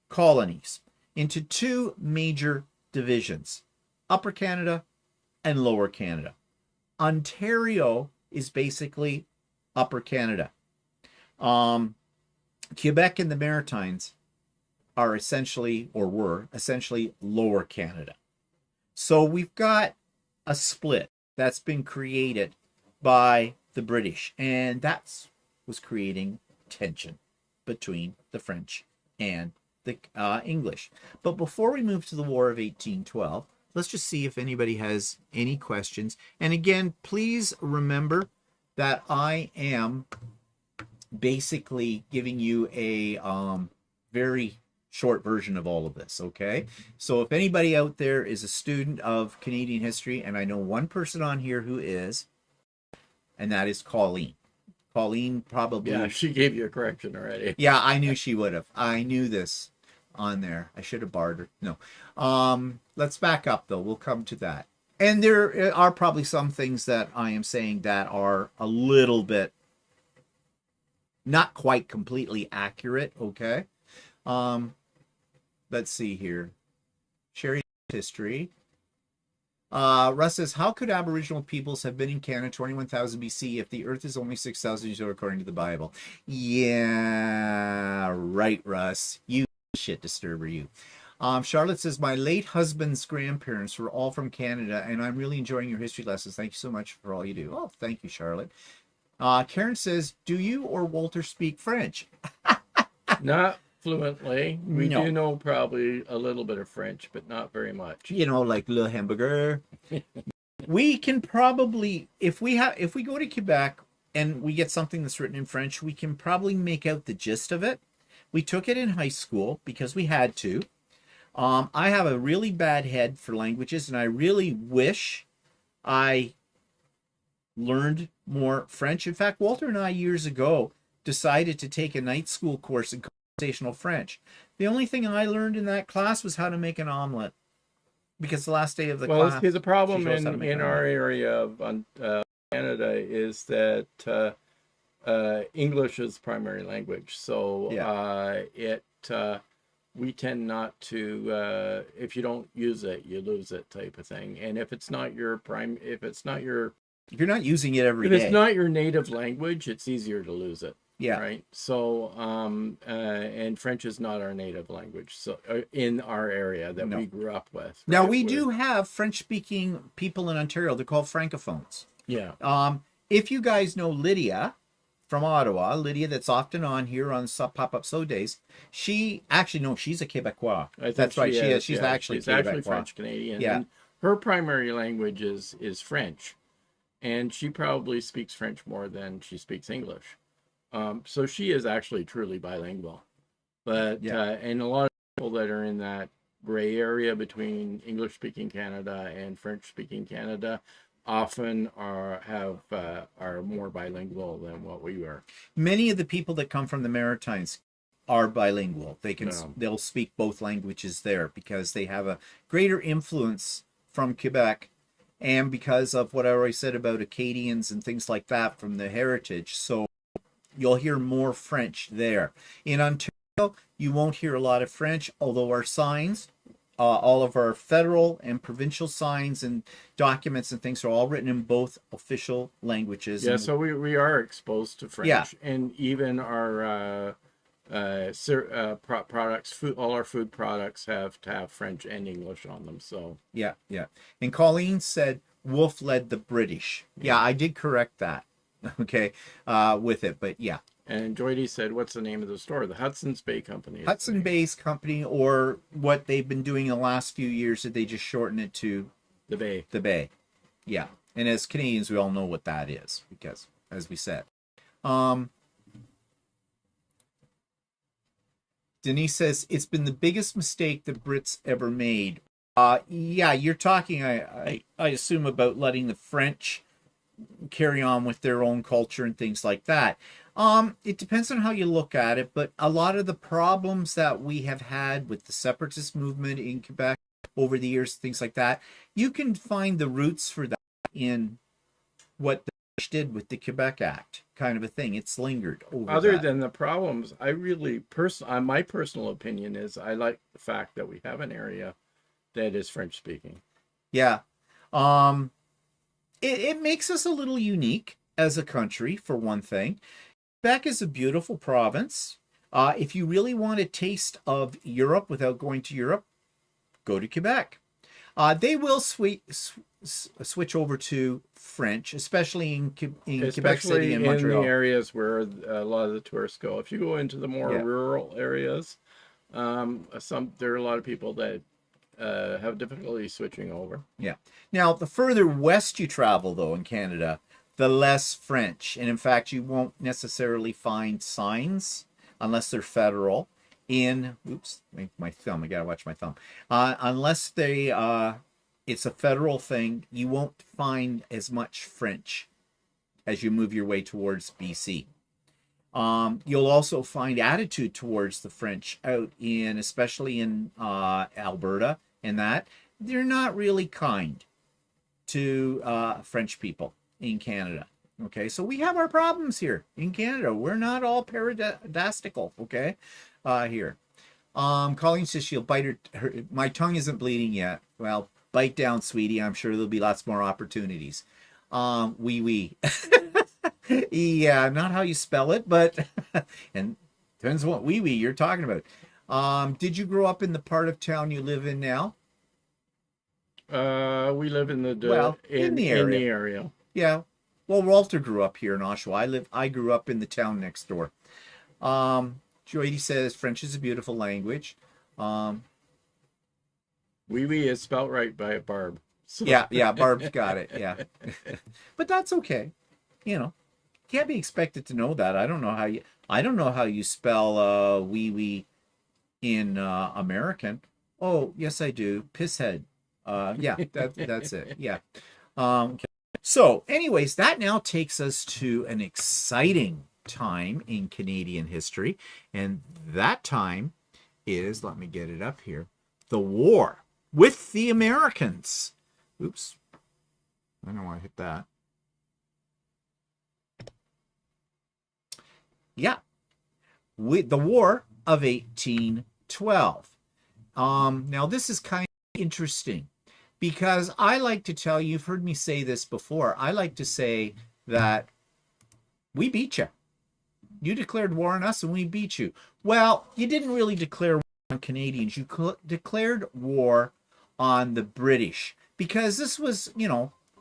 colonies, into two major divisions, Upper Canada and Lower Canada. Ontario is basically Upper Canada. Quebec and the Maritimes are essentially, or were essentially, Lower Canada. So we've got a split that's been created by the British, and that was creating tension between the French and the English. But before we move to the War of 1812, let's just see if anybody has any questions. And again, please remember that I am basically giving you a very short version of all of this, okay? So if anybody out there is a student of Canadian history, and I know one person on here who is, and that is Colleen. Colleen probably... Yeah, she gave you a correction already. Yeah, I knew she would have. I knew this on there. I should have barred her. No. Let's back up, though. We'll come to that. And there are probably some things that I am saying that are a little bit not quite completely accurate, okay? Let's see here. Sharing history. Russ says, how could Aboriginal peoples have been in Canada 21,000 BC if the Earth is only 6,000 years old according to the Bible? Yeah, right, Russ. You shit disturber you. Charlotte says, my late husband's grandparents were all from Canada, and I'm really enjoying your history lessons. Thank you so much for all you do. Oh, thank you, Charlotte. Karen says, do you or Walter speak French? Not fluently. We do know probably a little bit of French, but not very much. You know, like Le Hamburger. We can probably, if we go to Quebec and we get something that's written in French, we can probably make out the gist of it. We took it in high school because we had to. I have a really bad head for languages, and I really wish I learned more French. In fact, Walter and I years ago decided to take a night school course in conversational French. The only thing I learned in that class was how to make an omelet, because the last day of the class... Well, the problem in our area of Canada is that English is primary language. So we tend not to, if you don't use it, you lose it type of thing. And if it's not your if you're not using it every day. If it's not your native language, it's easier to lose it. Yeah. Right. So, and French is not our native language. So, in our area that No. we grew up with. Now Right? we do have French-speaking people in Ontario. They're called francophones. Yeah. If you guys know Lydia from Ottawa, Lydia that's often on here on pop-up so days, she actually no, she's a Quebecois. I think That's right. she She is. is. She's Yeah, actually she's actually Quebecois. French Canadian, Yeah. and her primary language is French, and she probably speaks French more than she speaks English. So she is actually truly bilingual. But Yeah. and a lot of people that are in that gray area between English speaking Canada and French speaking Canada often are more bilingual than what we are. Many of the people that come from the Maritimes are bilingual. No. They'll speak both languages there because they have a greater influence from Quebec, and because of what I already said about Acadians and things like that from the heritage. So you'll hear more French there. In Ontario, you won't hear a lot of French, although our signs, all of our federal and provincial signs and documents and things are all written in both official languages. Yeah, And, so we are exposed to French, Yeah. and even our products, food, all our food products have to have French and English on them. So yeah, yeah. And Colleen said Wolfe led the British. Yeah, I did correct that. Okay, with it, but yeah. And Joydy said, "What's the name of the store?" The Hudson's Bay Company. Hudson Bay's company, or what they've been doing in the last few years, that they just shorten it to The Bay. the Bay. Yeah. And as Canadians, we all know what that is because, as we said. Denise says, it's been the biggest mistake the Brits ever made. Yeah, you're talking, I assume, about letting the French carry on with their own culture and things like that. It depends on how you look at it, but a lot of the problems that we have had with the separatist movement in Quebec over the years, things like that, you can find the roots for that in what the British did with the Quebec Act, kind of a thing. It's lingered over Other that. than the problems, I really my personal opinion is I like the fact that we have an area that is French speaking. Yeah. It makes us a little unique as a country, for one thing. Quebec is a beautiful province. If you really want a taste of Europe without going to Europe, go to Quebec. They will switch over to French, especially in Quebec City and Montreal. In the areas where a lot of the tourists go. If you go into the more rural areas, there are a lot of people that have difficulty switching over. Yeah. Now, the further west you travel, though, in Canada, the less French. And in fact, you won't necessarily find signs unless they're federal in, oops, my thumb, I gotta watch my thumb. Unless it's a federal thing, you won't find as much French as you move your way towards BC. You'll also find attitude towards the French out in, especially in Alberta, and that they're not really kind to French people in Canada. Okay, so we have our problems here in Canada. We're not all paradistical, okay, here. Colleen says she'll bite her. My tongue isn't bleeding yet. Well, bite down, sweetie. I'm sure there'll be lots more opportunities. Oui. Yeah, not how you spell it, but and depends what wee you're talking about. Did you grow up in the part of town you live in now? We live in in the area. Yeah. Well, Walter grew up here in Oshawa. I grew up in the town next door. Joydy says French is a beautiful language. Oui is spelt right by a Barb. So. Yeah, Barb's got it. Yeah. But that's okay. You know, can't be expected to know that. I don't know how you spell wee in American. Oh, yes I do. Pisshead. Yeah, that's it. Yeah. Okay. So, anyways, that now takes us to an exciting time in Canadian history, and that time is, let me get it up here, the war with the Americans. Oops. I don't want to hit that. Yeah. The War of 1812. Now, this is kind of interesting because I like to tell you, you've heard me say this before, I like to say that we beat you. You declared war on us and we beat you. Well, you didn't really declare war on Canadians. You declared war on the British because this was,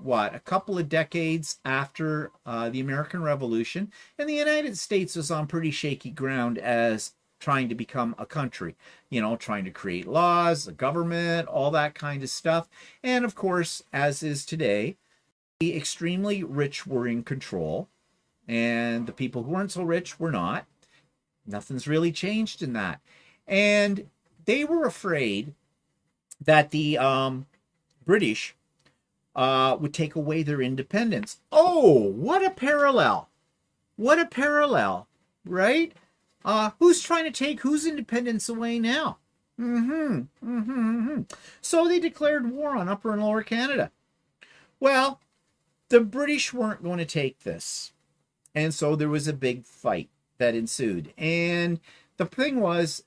what, a couple of decades after the American Revolution, and the United States was on pretty shaky ground as trying to become a country, trying to create laws, a government, all that kind of stuff. And of course, as is today, the extremely rich were in control, and the people who weren't so rich were not. Nothing's really changed in that. And they were afraid that the British would take away their independence. Oh, what a parallel! What a parallel, right? Who's trying to take whose independence away now? So they declared war on Upper and Lower Canada. Well, the British weren't going to take this. And so there was a big fight that ensued. And the thing was,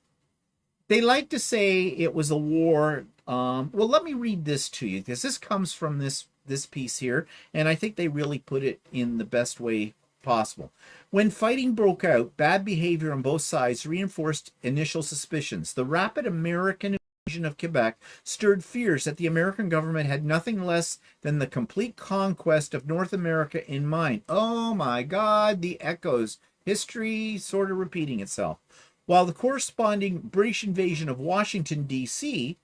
they like to say it was a war. Well, let me read this to you, because this comes from this piece here, and I think they really put it in the best way possible. When fighting broke out, bad behavior on both sides reinforced initial suspicions. The rapid American invasion of Quebec stirred fears that the American government had nothing less than the complete conquest of North America in mind. Oh my God, the echoes. History sort of repeating itself. While the corresponding British invasion of Washington, D.C.,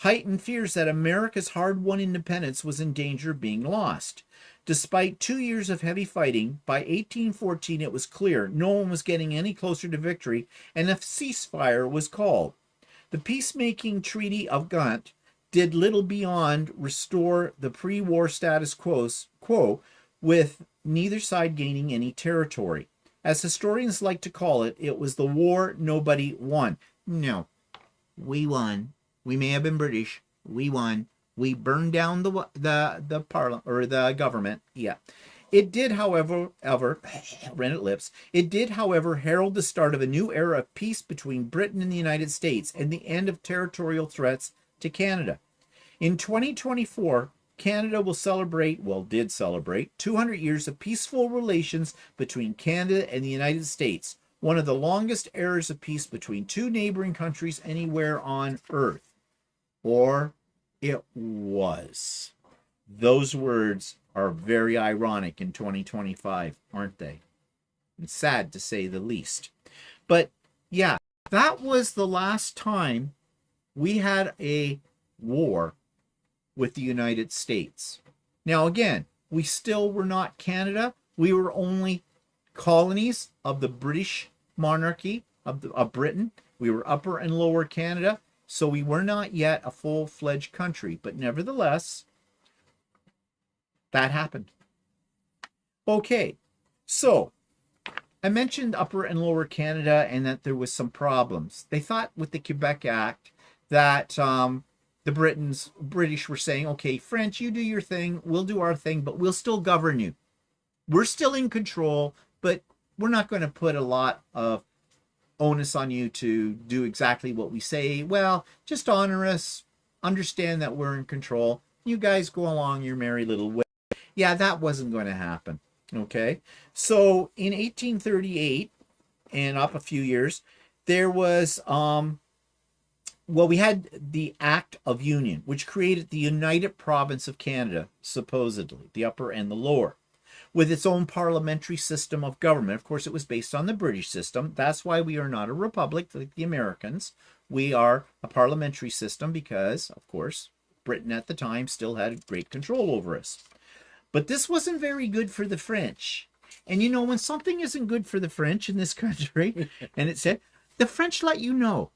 heightened fears that America's hard-won independence was in danger of being lost. Despite 2 years of heavy fighting, by 1814 it was clear no one was getting any closer to victory, and a ceasefire was called. The peacemaking Treaty of Ghent did little beyond restore the pre-war status quo, with neither side gaining any territory. As historians like to call it, it was the war nobody won. No, we won. We may have been British. We won. We burned down the parliament or the government. Yeah. It did, however, rennet lips. It did, however, herald the start of a new era of peace between Britain and the United States and the end of territorial threats to Canada. In 2024, Canada did celebrate 200 years of peaceful relations between Canada and the United States, one of the longest eras of peace between two neighboring countries anywhere on Earth. Or it was. Those words are very ironic in 2025, aren't they? It's sad to say the least. But yeah, that was the last time we had a war with the United States. Now, again, we still were not Canada. We were only colonies of the British monarchy of Britain. We were Upper and Lower Canada. So we were not yet a full-fledged country, but nevertheless, that happened. Okay, so I mentioned Upper and Lower Canada and that there was some problems. They thought with the Quebec Act that the British were saying, okay, French, you do your thing, we'll do our thing, but we'll still govern you. We're still in control, but we're not going to put a lot of onus on you to do exactly what we say. Well, just honor us, understand that we're in control. You guys go along your merry little way. Yeah, that wasn't going to happen. Okay, so in 1838 and up a few years, there was we had the Act of Union, which created the United Province of Canada, supposedly the Upper and the Lower, with its own parliamentary system of government. Of course, it was based on the British system. That's why we are not a republic like the Americans. We are a parliamentary system because, of course, Britain at the time still had great control over us. But this wasn't very good for the French. And when something isn't good for the French in this country, and it said, the French let you know,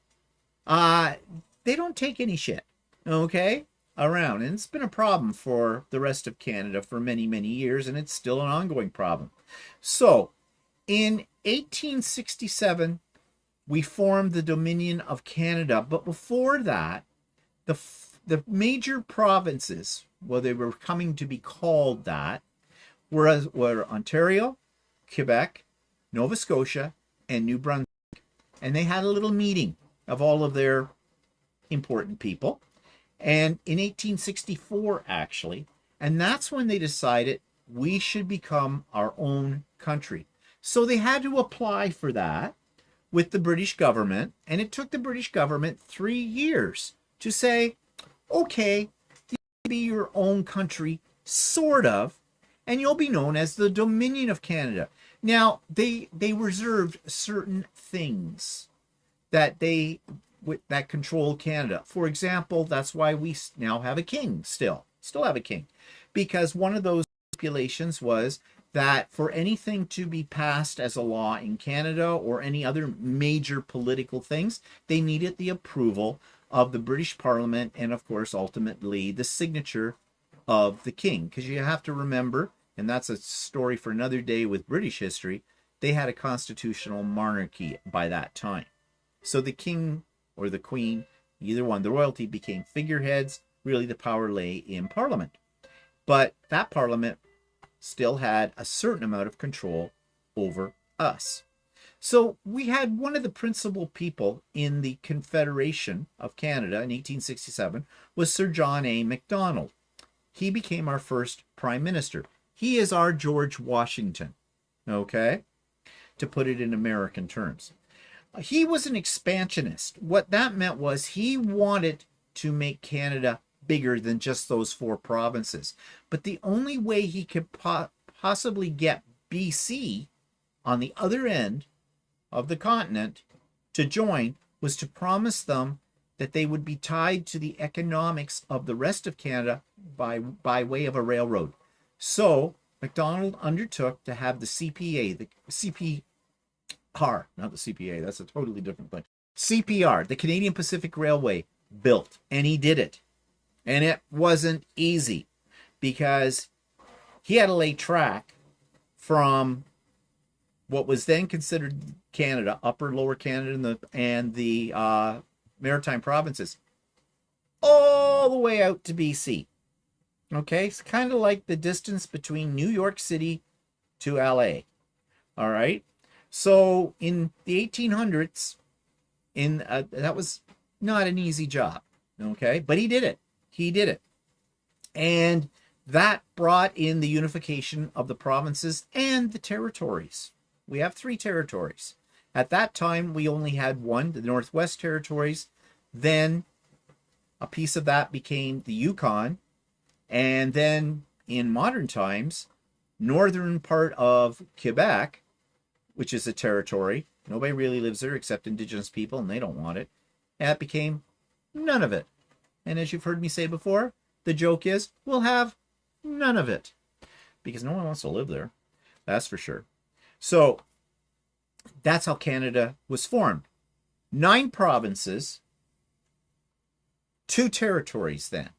they don't take any shit, okay? Around, and it's been a problem for the rest of Canada for many, many years, and it's still an ongoing problem. So in 1867 we formed the Dominion of Canada, but before that the major provinces, well, they were coming to be called that, were Ontario, Quebec, Nova Scotia, and New Brunswick. And they had a little meeting of all of their important people. And in 1864, actually, and that's when they decided we should become our own country. So they had to apply for that with the British government, and it took the British government 3 years to say, okay, be your own country, sort of, and you'll be known as the Dominion of Canada. Now, they reserved certain things that that control Canada. For example, that's why we now have a king still have a king, because one of those stipulations was that for anything to be passed as a law in Canada or any other major political things, they needed the approval of the British Parliament and, of course, ultimately the signature of the king. Because you have to remember, and that's a story for another day with British history, they had a constitutional monarchy by that time. So the king or the queen, either one, the royalty became figureheads. Really, the power lay in Parliament. But that Parliament still had a certain amount of control over us. So we had one of the principal people in the Confederation of Canada in 1867 was Sir John A. Macdonald. He became our first prime minister. He is our George Washington, okay, to put it in American terms. He was an expansionist. What that meant was he wanted to make Canada bigger than just those 4 provinces. But the only way he could possibly get BC on the other end of the continent to join was to promise them that they would be tied to the economics of the rest of Canada by way of a railroad. So Macdonald undertook to have the CPA, the CPR, not the CPA, that's a totally different thing. CPR, the Canadian Pacific Railway, built, and he did it. And it wasn't easy because he had to lay track from what was then considered Canada, upper, lower Canada, and the maritime provinces, all the way out to BC. Okay, it's kind of like the distance between New York City to LA. All right, so in the 1800s, that was not an easy job. Okay, but he did it. He did it. And that brought in the unification of the provinces and the territories. We have 3 territories. At that time, we only had one, the Northwest Territories. Then a piece of that became the Yukon. And then in modern times, northern part of Quebec, which is a territory. Nobody really lives there except Indigenous people, and they don't want it. And that became none of it. And as you've heard me say before, the joke is we'll have none of it because no one wants to live there. That's for sure. So that's how Canada was formed. 9 provinces, 2 territories then.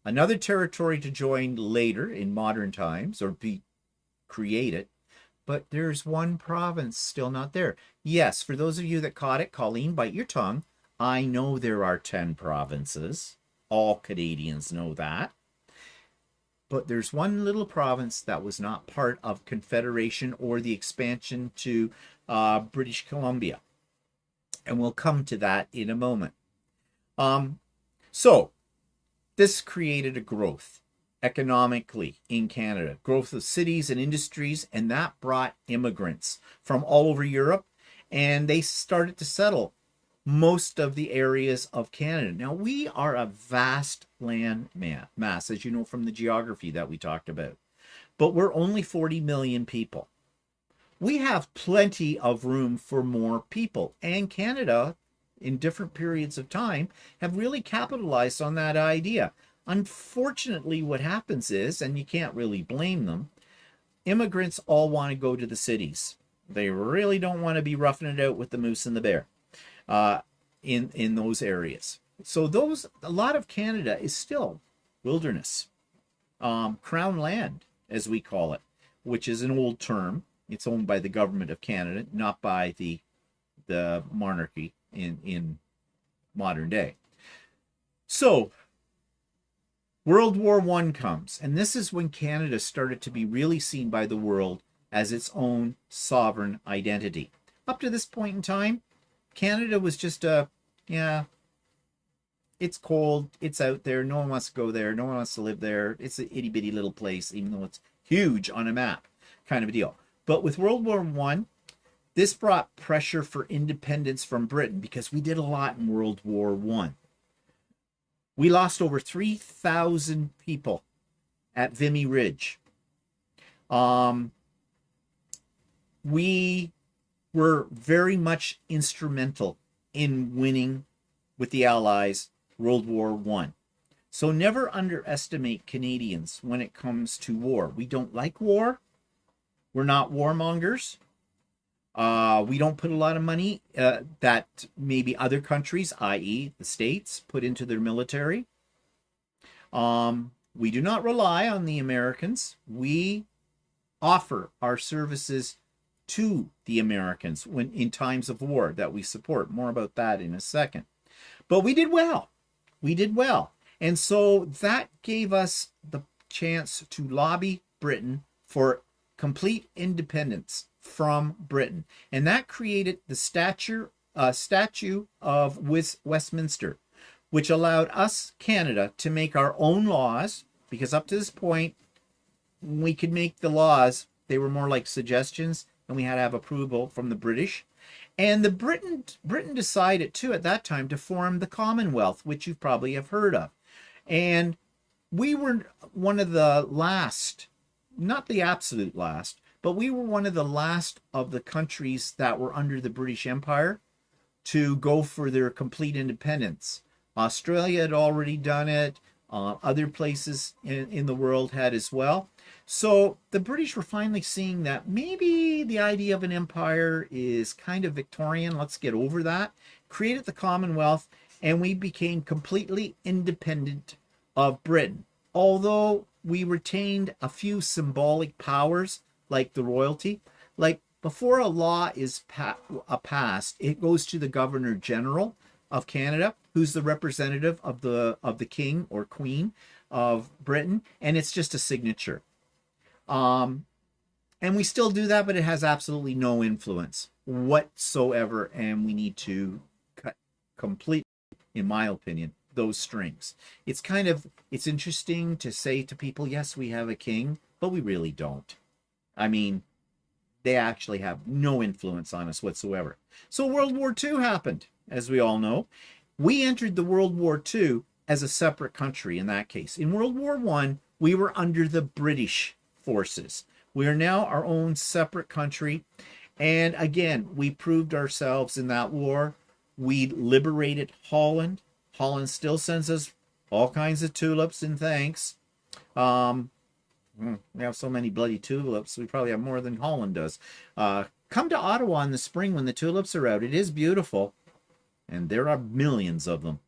Another territory to join later in modern times or be created. But there's 1 province still not there. Yes, for those of you that caught it, Colleen, bite your tongue. I know there are 10 provinces. All Canadians know that. But there's 1 little province that was not part of Confederation or the expansion to British Columbia. And we'll come to that in a moment. So this created a growth economically in Canada, growth of cities and industries, and that brought immigrants from all over Europe, and they started to settle most of the areas of Canada. Now, we are a vast land mass, as you know from the geography that we talked about, but we're only 40 million people. We have plenty of room for more people, and Canada, in different periods of time, have really capitalized on that idea. Unfortunately, what happens is, and you can't really blame them, immigrants all want to go to the cities. They really don't want to be roughing it out with the moose and the bear. In those areas. So a lot of Canada is still wilderness, crown land, as we call it, which is an old term. It's owned by the government of Canada, not by the monarchy in modern day. So World War I comes, and this is when Canada started to be really seen by the world as its own sovereign identity. Up to this point in time, Canada was just it's cold, it's out there, no one wants to go there, no one wants to live there, it's an itty-bitty little place, even though it's huge on a map, kind of a deal. But with World War One, this brought pressure for independence from Britain because we did a lot in World War One. We lost over 3,000 people at Vimy Ridge. We were very much instrumental in winning with the Allies World War One. So never underestimate Canadians when it comes to war. We don't like war. We're not warmongers. We don't put a lot of money that maybe other countries, i.e. the States, put into their military. We do not rely on the Americans. We offer our services to the Americans when in times of war that we support. More about that in a second. But we did well. We did well. And so that gave us the chance to lobby Britain for complete independence from Britain. And that created the Statue of Westminster, which allowed us, Canada, to make our own laws, because up to this point, we could make the laws. They were more like suggestions, and we had to have approval from the British. And the Britain decided, too, at that time, to form the Commonwealth, which you probably have heard of. And we were one of the last, not the absolute last, but we were one of the last of the countries that were under the British Empire to go for their complete independence. Australia had already done it. Other places in the world had as well. So the British were finally seeing that maybe the idea of an empire is kind of Victorian. Let's get over that. Created the Commonwealth, and we became completely independent of Britain. Although we retained a few symbolic powers, like the royalty. Like before a law is passed, it goes to the Governor General of Canada, who's the representative of the King or Queen of Britain, and it's just a signature. And we still do that, but it has absolutely no influence whatsoever, and we need to cut completely, in my opinion, those strings. It's interesting to say to people, yes, we have a king, but we really don't. I mean, they actually have no influence on us whatsoever. So World War II happened, as we all know. We entered the World War II as a separate country in that case. In World War I, we were under the British forces. We are now our own separate country. And again, we proved ourselves in that war. We liberated Holland. Holland still sends us all kinds of tulips and thanks. We have so many bloody tulips. We probably have more than Holland does. Come to Ottawa in the spring when the tulips are out. It is beautiful. And there are millions of them.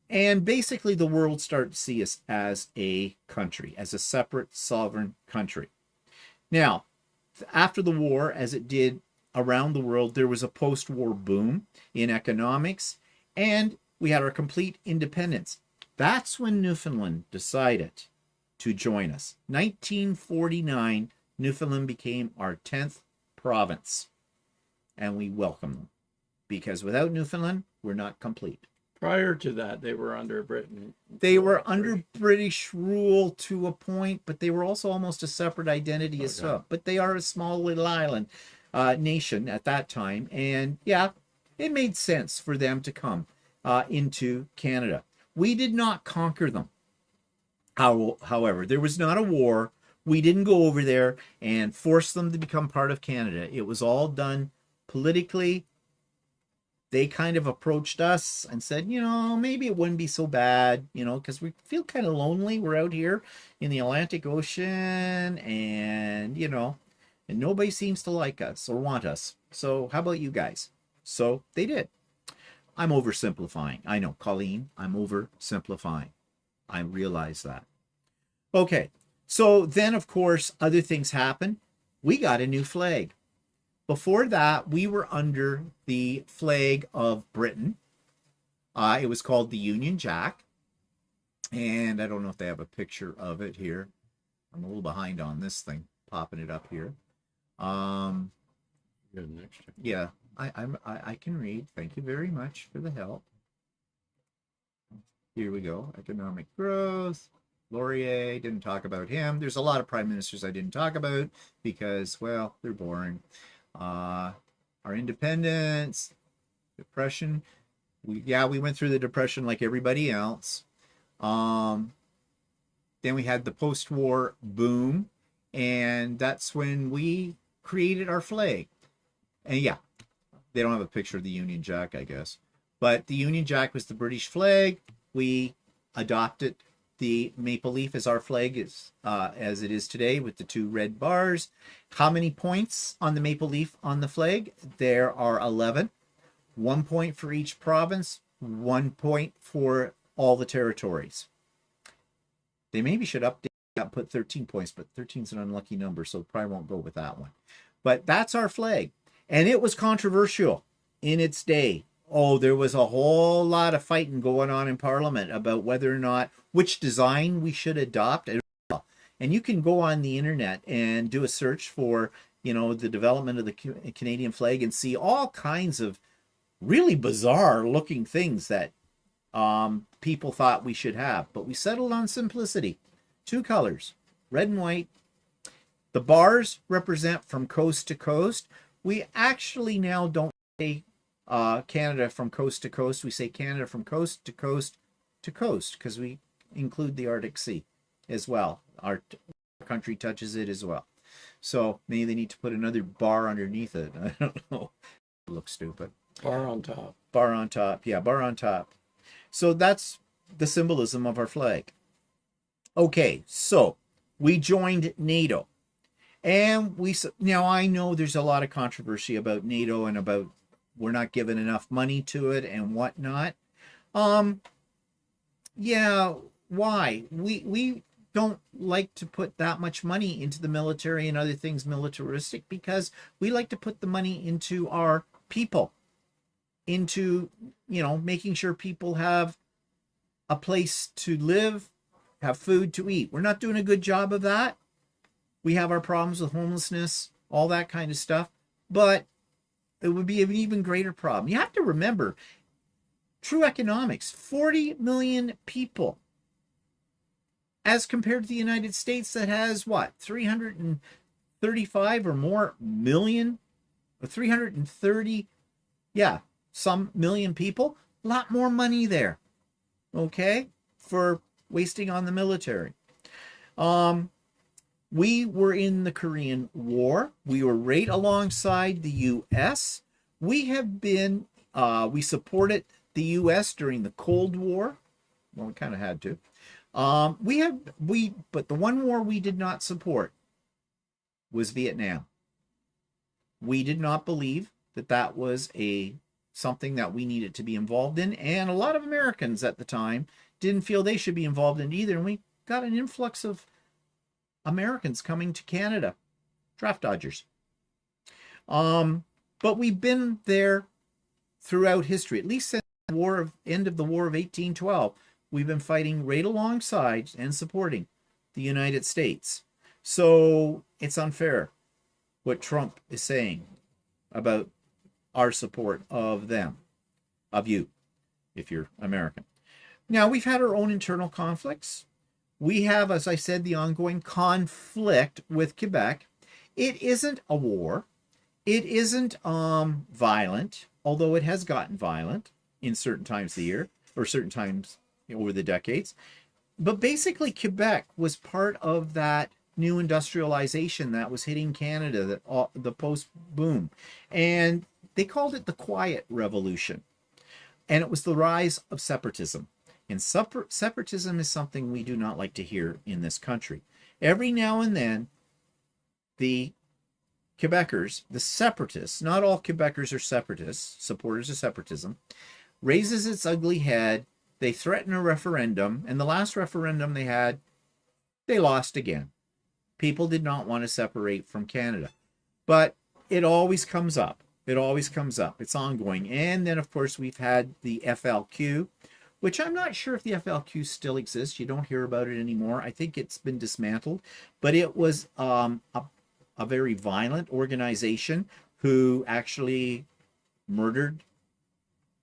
And basically the world started to see us as a country, as a separate sovereign country. Now, after the war, as it did around the world, there was a post-war boom in economics, and we had our complete independence. That's when Newfoundland decided to join us. 1949, Newfoundland became our 10th province, and we welcome them, because without Newfoundland, we're not complete. Prior to that, they were under Britain. They were under British rule to a point, but they were also almost a separate identity as well. But they are a small little island nation at that time, and yeah, it made sense for them to come into Canada. We did not conquer them. However, there was not a war. We didn't go over there and force them to become part of Canada. It was all done politically. They kind of approached us and said, maybe it wouldn't be so bad, because we feel kind of lonely. We're out here in the Atlantic Ocean and, and nobody seems to like us or want us. So how about you guys? So they did. I'm oversimplifying. I know, Colleen, I'm oversimplifying. I realize that. Okay, so then, of course, other things happened. We got a new flag. Before that, we were under the flag of Britain. It was called the Union Jack. And I don't know if they have a picture of it here. I'm a little behind on this thing, popping it up here. Yeah, I can read. Thank you very much for the help. Here we go. Economic growth. Laurier, didn't talk about him. There's a lot of prime ministers I didn't talk about because, well, they're boring. Our independence, depression. We went through the depression like everybody else. Um, then we had the post-war boom, and that's when we created our flag. And yeah, they don't have a picture of the Union Jack, I guess. But the Union Jack was the British flag. We adopted the maple leaf as our flag, as it is today, with the two red bars. How many points on the maple leaf on the flag? There are 11. 1 point for each province, 1 point for all the territories. They maybe should update that, put 13 points, but 13 is an unlucky number, so probably won't go with that one. But that's our flag. And it was controversial in its day. Oh, there was a whole lot of fighting going on in Parliament about whether or not which design we should adopt. And you can go on the internet and do a search for, the development of the Canadian flag and see all kinds of really bizarre looking things that people thought we should have. But we settled on simplicity. 2 colors, red and white. The bars represent from coast to coast. We actually now don't say Canada from coast to coast. We say Canada from coast to coast to coast because we include the Arctic Sea as well. Our country touches it as well. So maybe they need to put another bar underneath it. I don't know. It looks stupid. Bar on top. Bar on top. Yeah, bar on top. So that's the symbolism of our flag. Okay, so we joined NATO. And now I know there's a lot of controversy about NATO and about we're not giving enough money to it and whatnot. Yeah, why? We don't like to put that much money into the military and other things militaristic because we like to put the money into our people, into, making sure people have a place to live, have food to eat. We're not doing a good job of that. We have our problems with homelessness, all that kind of stuff, but it would be an even greater problem. You have to remember, true economics, 40 million people as compared to the United States that has what, 335 or more million, or 330, yeah, some million people, a lot more money there, okay, for wasting on the military. We were in the Korean War. We were right alongside the U.S. We supported the U.S. during the Cold War. Well, we kind of had to. But the one war we did not support was Vietnam. We did not believe that was something that we needed to be involved in, and a lot of Americans at the time didn't feel they should be involved in either, and we got an influx of Americans coming to Canada, draft dodgers. But we've been there throughout history, at least since the end of the War of 1812. We've been fighting right alongside and supporting the United States. So it's unfair what Trump is saying about our support of them, of you, if you're American. Now, we've had our own internal conflicts. We have, as I said, the ongoing conflict with Quebec. It isn't a war. It isn't violent, although it has gotten violent in certain times of the year or certain times over the decades. But basically, Quebec was part of that new industrialization that was hitting Canada, the post-boom. And they called it the Quiet Revolution. And it was the rise of separatism. And separatism is something we do not like to hear in this country. Every now and then, the Quebecers, the separatists, not all Quebecers are separatists, supporters of separatism, raises its ugly head. They threaten a referendum, and the last referendum they had, they lost again. People did not want to separate from Canada. But it always comes up. It always comes up. It's ongoing. And then, of course, we've had the FLQ, which I'm not sure if the FLQ still exists. You don't hear about it anymore. I think it's been dismantled. But it was a very violent organization who actually murdered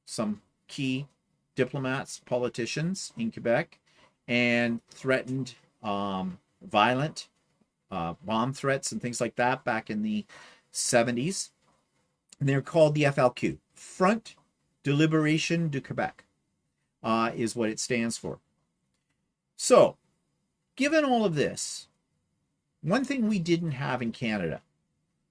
some key diplomats, politicians in Quebec, and threatened violent bomb threats and things like that back in the 70s. And they're called the FLQ, Front de Liberation du Quebec, is what it stands for. So, given all of this, one thing we didn't have in Canada,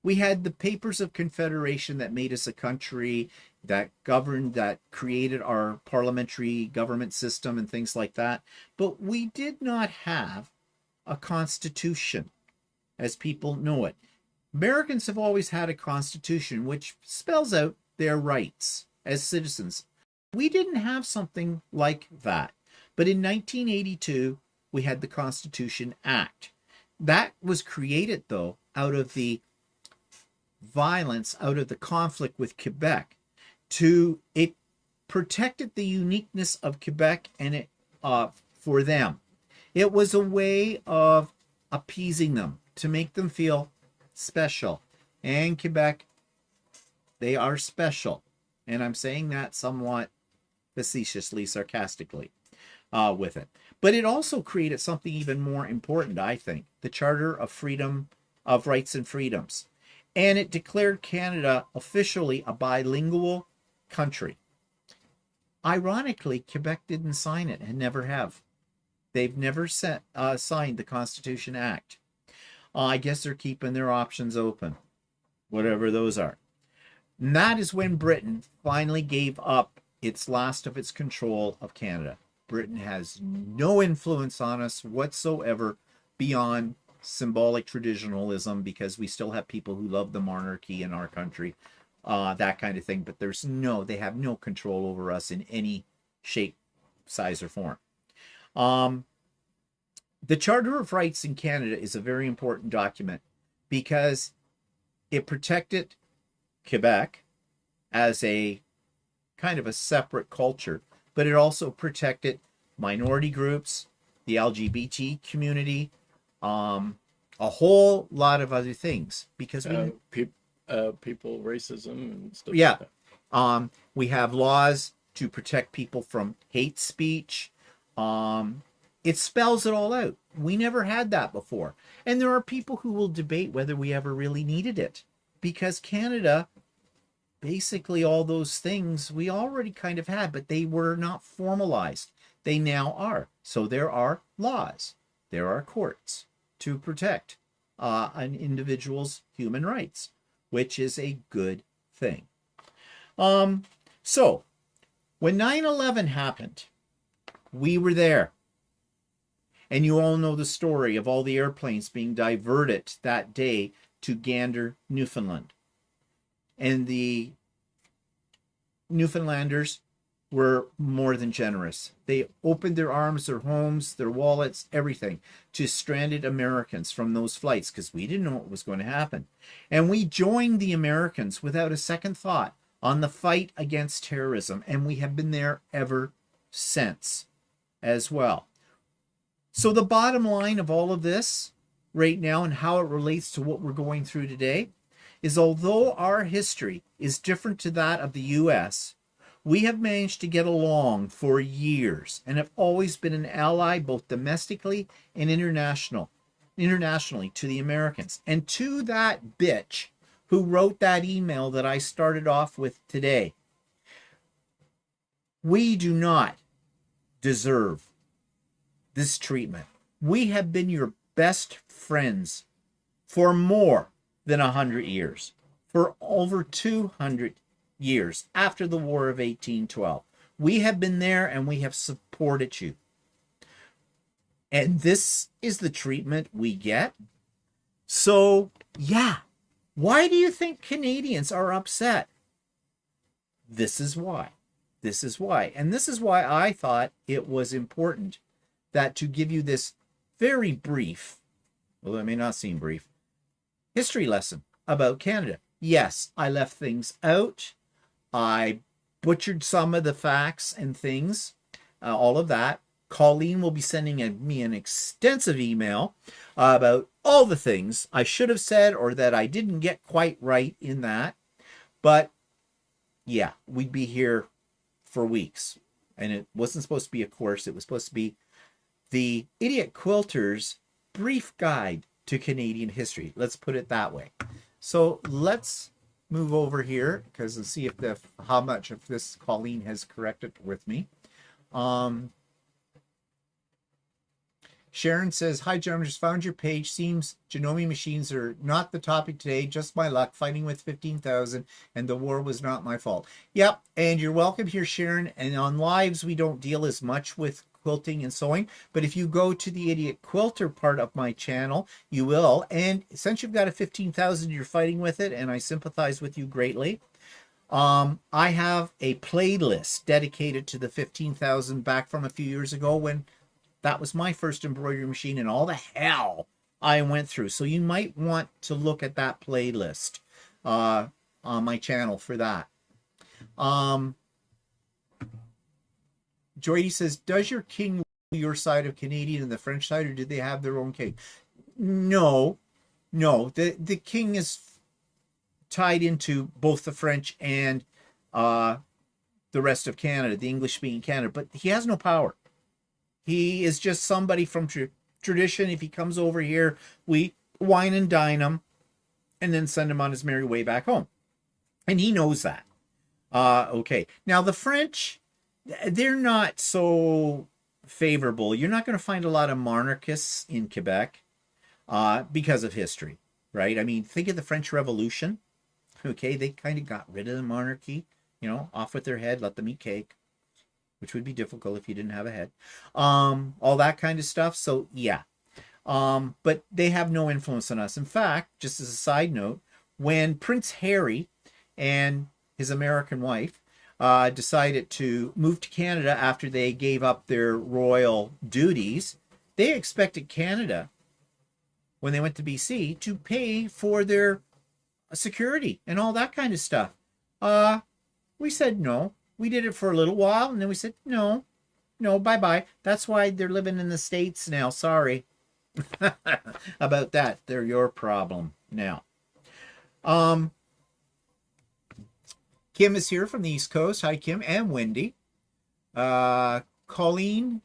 we had the Papers of Confederation that made us a country, that governed, that created our parliamentary government system and things like that. But we did not have a constitution as people know it. Americans have always had a constitution which spells out their rights as citizens. We didn't have something like that. But in 1982, we had the Constitution Act. That was created, though, out of the violence, out of the conflict with Quebec. It protected the uniqueness of Quebec and it for them. It was a way of appeasing them, to make them feel special. And Quebec, they are special. And I'm saying that somewhat facetiously, sarcastically with it. But it also created something even more important, I think, the Charter of Freedom, of Rights and Freedoms. And it declared Canada officially a bilingual country. Ironically, Quebec didn't sign it and never have. They've never signed the Constitution Act. I guess they're keeping their options open, whatever those are. And that is when Britain finally gave up its last of its control of Canada. Britain has no influence on us whatsoever beyond symbolic traditionalism, because we still have people who love the monarchy in our country, that kind of thing. But they have no control over us in any shape, size, or form. The Charter of Rights in Canada is a very important document because it protected Quebec as a kind of a separate culture, but it also protected minority groups, the LGBT community, a whole lot of other things, because people racism and stuff. Yeah. Like that. We have laws to protect people from hate speech. It spells it all out. We never had that before. And there are people who will debate whether we ever really needed it, because Canada, basically all those things we already kind of had, but they were not formalized. They now are. So there are laws. There are courts to protect an individual's human rights, which is a good thing. So when 9/11 happened, we were there. And you all know the story of all the airplanes being diverted that day to Gander, Newfoundland. And the Newfoundlanders were more than generous. They opened their arms, their homes, their wallets, everything to stranded Americans from those flights, because we didn't know what was going to happen. And we joined the Americans without a second thought on the fight against terrorism. And we have been there ever since as well. So the bottom line of all of this right now and how it relates to what we're going through today is, although our history is different to that of the US, we have managed to get along for years and have always been an ally both domestically and internationally to the Americans. And to that bitch who wrote that email that I started off with today, we do not deserve this treatment. We have been your best friends for more than 100 years, for over 200 years after the War of 1812. We have been there and we have supported you. And this is the treatment we get. So, yeah, why do you think Canadians are upset? This is why. This is why. And this is why I thought it was important that to give you this very brief, although it may not seem brief, history lesson about Canada. Yes, I left things out. I butchered some of the facts and things, all of that. Colleen will be sending me an extensive email about all the things I should have said or that I didn't get quite right in that. But yeah, we'd be here for weeks. And it wasn't supposed to be a course. It was supposed to be the Idiot Quilter's Brief Guide to Canadian History. Let's put it that way. So let's move over here because let's see if how much of this Colleen has corrected with me. Sharon says, hi, gentlemen, just found your page. Seems Janome machines are not the topic today. Just my luck fighting with 15,000 and the war was not my fault. Yep, and you're welcome here, Sharon. And on lives, we don't deal as much with quilting and sewing. But if you go to the Idiot Quilter part of my channel, you will. And since you've got a 15,000, you're fighting with it, and I sympathize with you greatly. I have a playlist dedicated to the 15,000 back from a few years ago when that was my first embroidery machine and all the hell I went through. So you might want to look at that playlist on my channel for that. Joy says, does your king rule your side of Canadian and the French side, or do they have their own king? No. The king is tied into both the French and the rest of Canada, the English-speaking Canada, but he has no power. He is just somebody from tradition. If he comes over here, we wine and dine him and then send him on his merry way back home. And he knows that. Okay. Now, the French, they're not so favorable. You're not going to find a lot of monarchists in Quebec because of history, right? I mean, think of the French Revolution. Okay, they kind of got rid of the monarchy, off with their head, let them eat cake, which would be difficult if you didn't have a head. All that kind of stuff. So, yeah. But they have no influence on us. In fact, just as a side note, when Prince Harry and his American wife decided to move to Canada after they gave up their royal duties, they expected Canada, when they went to BC, to pay for their security and all that kind of stuff. We said no. We did it for a little while, and then we said, no, bye-bye. That's why they're living in the States now. Sorry about that. They're your problem now. Kim is here from the East Coast. Hi, Kim, and Wendy. Colleen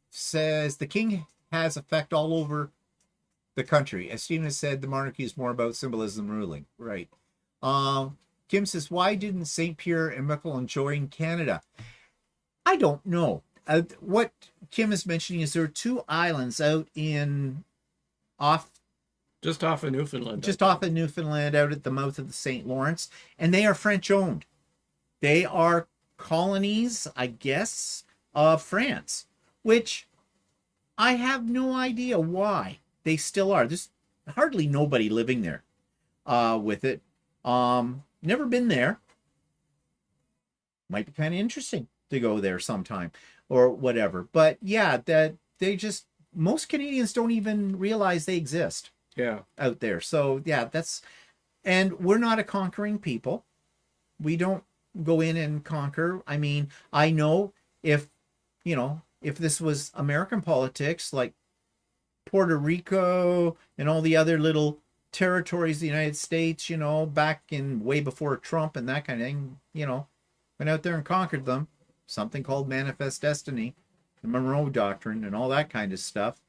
says, the king has effect all over the country. As Stephen has said, the monarchy is more about symbolism than ruling. Right. Kim says, why didn't St. Pierre and Miquelon join Canada? I don't know. What Kim is mentioning is there are two islands out just off of Newfoundland. Just off of Newfoundland, out at the mouth of the St. Lawrence, and they are French owned. They are colonies, I guess, of France, which I have no idea why they still are. There's hardly nobody living there with it. Never been there. Might be kind of interesting to go there sometime or whatever. But yeah, that most Canadians don't even realize they exist. Yeah. Out there. So yeah, and we're not a conquering people. We don't go in and conquer. I mean, I know if this was American politics, like Puerto Rico and all the other little territories of the United States, back in way before Trump and that kind of thing, went out there and conquered them. Something called Manifest Destiny, the Monroe Doctrine, and all that kind of stuff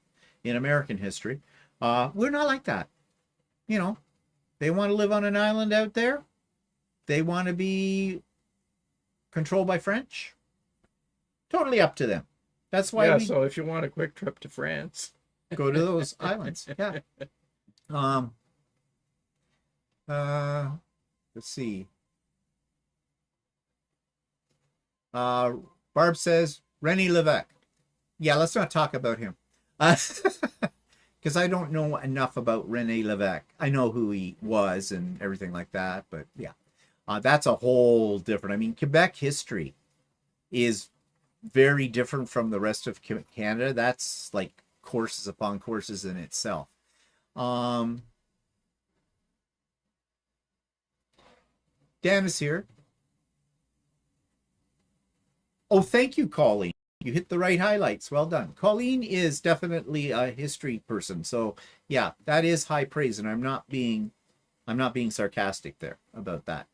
in American history. We're not like that. They want to live on an island out there. They want to be controlled by French. Totally up to them. That's why so if you want a quick trip to France, go to those islands. Yeah. Let's see. Barb says René Lévesque. Yeah, let's not talk about him. Because I don't know enough about René Lévesque. I know who he was and everything like that, but yeah. That's a whole different. I mean, Quebec history is very different from the rest of Canada. That's like courses upon courses in itself. Dan is here. Oh, thank you, Colleen. You hit the right highlights. Well done. Colleen is definitely a history person. So yeah, that is high praise, and I'm not being sarcastic there about that.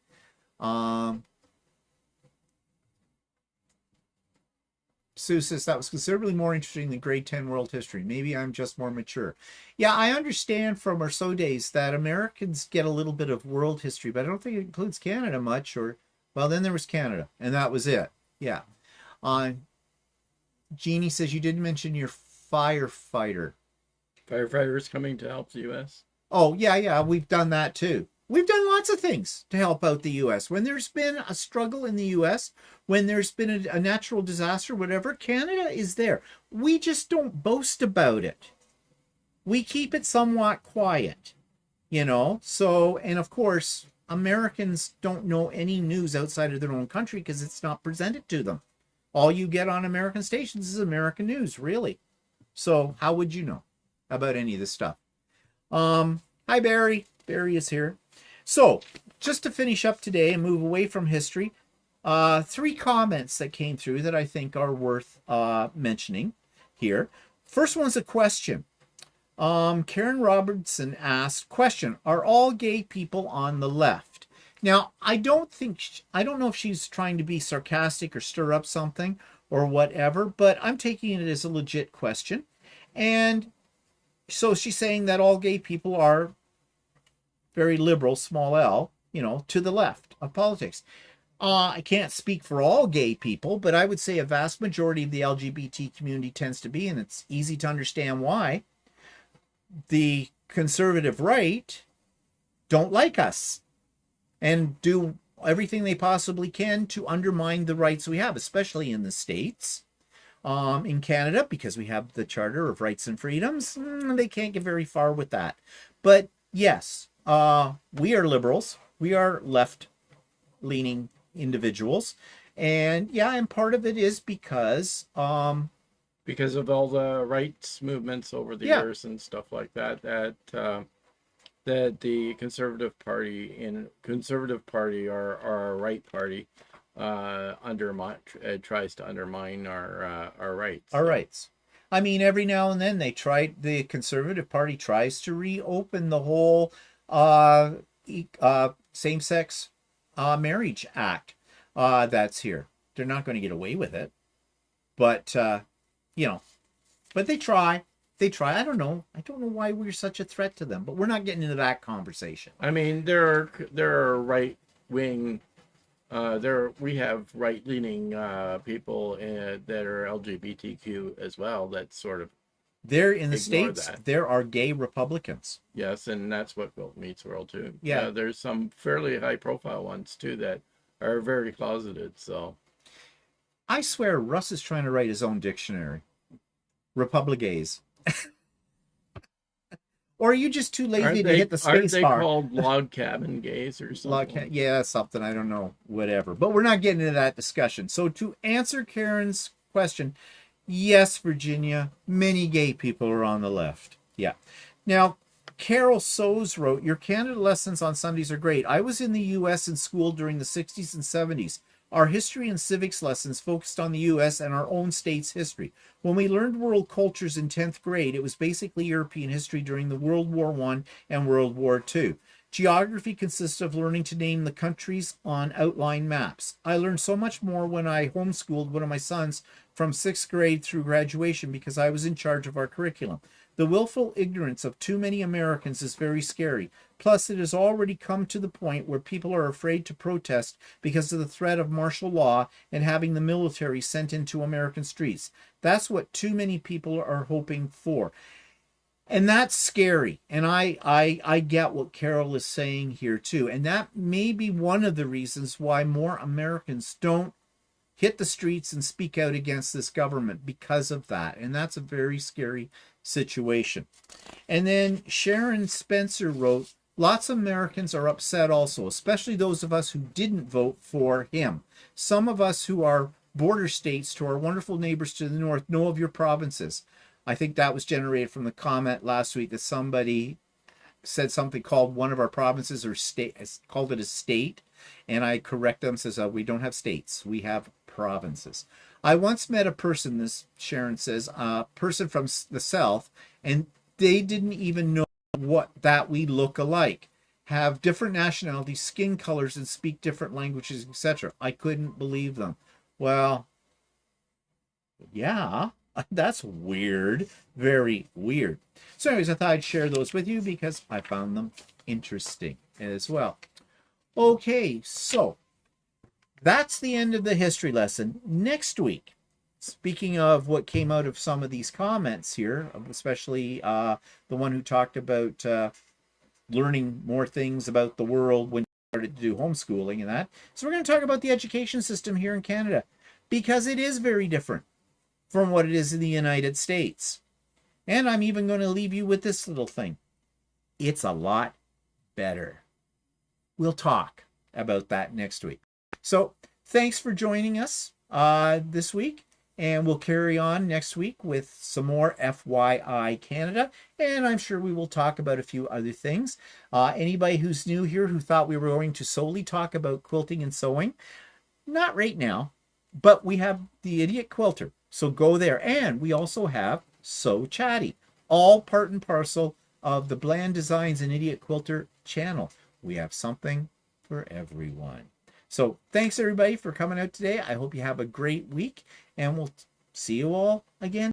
Sue says that was considerably more interesting than grade 10 world history. Maybe I'm just more mature. Yeah, I understand from our so days that Americans get a little bit of world history, but I don't think it includes Canada much. Or, well, then there was Canada, and that was it. Yeah. Jeannie says you didn't mention your firefighter. Firefighters coming to help the U.S. Oh, yeah, we've done that too. We've done lots of things to help out the U.S. When there's been a struggle in the U.S., when there's been a natural disaster, whatever, Canada is there. We just don't boast about it. We keep it somewhat quiet, you know? So, and of course, Americans don't know any news outside of their own country because it's not presented to them. All you get on American stations is American news, really. So how would you know about any of this stuff? Hi, Barry. Barry is here. So just to finish up today and move away from history, 3 comments that came through that I think are worth mentioning here. First one's a question. Karen Robertson asked, question, are all gay people on the left? Now, I don't know if she's trying to be sarcastic or stir up something or whatever, but I'm taking it as a legit question. And so she's saying that all gay people are very liberal, small l, you know, to the left of politics. I can't speak for all gay people, but I would say a vast majority of the LGBT community tends to be, and it's easy to understand why. The conservative right don't like us and do everything they possibly can to undermine the rights we have, especially in the States. In Canada, because we have the Charter of Rights and Freedoms, they can't get very far with that. But yes, we are liberals. We are left-leaning individuals. And yeah, and part of it is because of all the rights movements over the years and stuff like that, that the Conservative Party or our right party tries to undermine our rights. Our rights. I mean, every now and then the Conservative Party tries to reopen the whole same-sex marriage act that's here. They're not going to get away with it, but you know, but they try. I don't know why we're such a threat to them, but we're not getting into that conversation. I mean, there are right wing. We have right-leaning people that are LGBTQ as well. That sort of there in the States. There are gay Republicans. Yes, and that's what Built Meets World too. Yeah, there's some fairly high-profile ones too that are very closeted. So, I swear, Russ is trying to write his own dictionary. Republigays. Or are you just too lazy to hit the space bar? Aren't they called log cabin gays or something? Yeah, something. I don't know. Whatever. But we're not getting into that discussion. So to answer Karen's question, yes, Virginia, many gay people are on the left. Yeah. Now, Carol Sows wrote, your Canada lessons on Sundays are great. I was in the U.S. in school during the 60s and 70s. Our history and civics lessons focused on the U.S. and our own state's history. When we learned world cultures in 10th grade, it was basically European history during the World War I and World War II. Geography consisted of learning to name the countries on outline maps. I learned so much more when I homeschooled one of my sons from 6th grade through graduation because I was in charge of our curriculum. The willful ignorance of too many Americans is very scary. Plus, it has already come to the point where people are afraid to protest because of the threat of martial law and having the military sent into American streets. That's what too many people are hoping for. And that's scary. And I get what Carol is saying here too. And that may be one of the reasons why more Americans don't hit the streets and speak out against this government because of that. And that's a very scary situation. And then Sharon Spencer wrote, lots of Americans are upset also, especially those of us who didn't vote for him. Some of us who are border states to our wonderful neighbors to the north know of your provinces. I think that was generated from the comment last week that somebody said something called one of our provinces or state, called it a state. And I correct them, says we don't have states, we have provinces. I once met a person, this Sharon says, a person from the South, and they didn't even know that we look alike, have different nationalities, skin colors, and speak different languages, etc. I couldn't believe them. Well, Yeah, that's weird. Very weird. So anyways, I thought I'd share those with you because I found them interesting as well. Okay, so that's the end of the history lesson. Next week, speaking of what came out of some of these comments here, especially the one who talked about learning more things about the world when you started to do homeschooling and that. So we're going to talk about the education system here in Canada because it is very different from what it is in the United States. And I'm even going to leave you with this little thing. It's a lot better. We'll talk about that next week. So thanks for joining us this week. And we'll carry on next week with some more FYI Canada. And I'm sure we will talk about a few other things. Anybody who's new here who thought we were going to solely talk about quilting and sewing, not right now. But we have the Idiot Quilter. So go there. And we also have So Chatty. All part and parcel of the Bland Designs and Idiot Quilter channel. We have something for everyone. So thanks everybody for coming out today. I hope you have a great week and we'll see you all again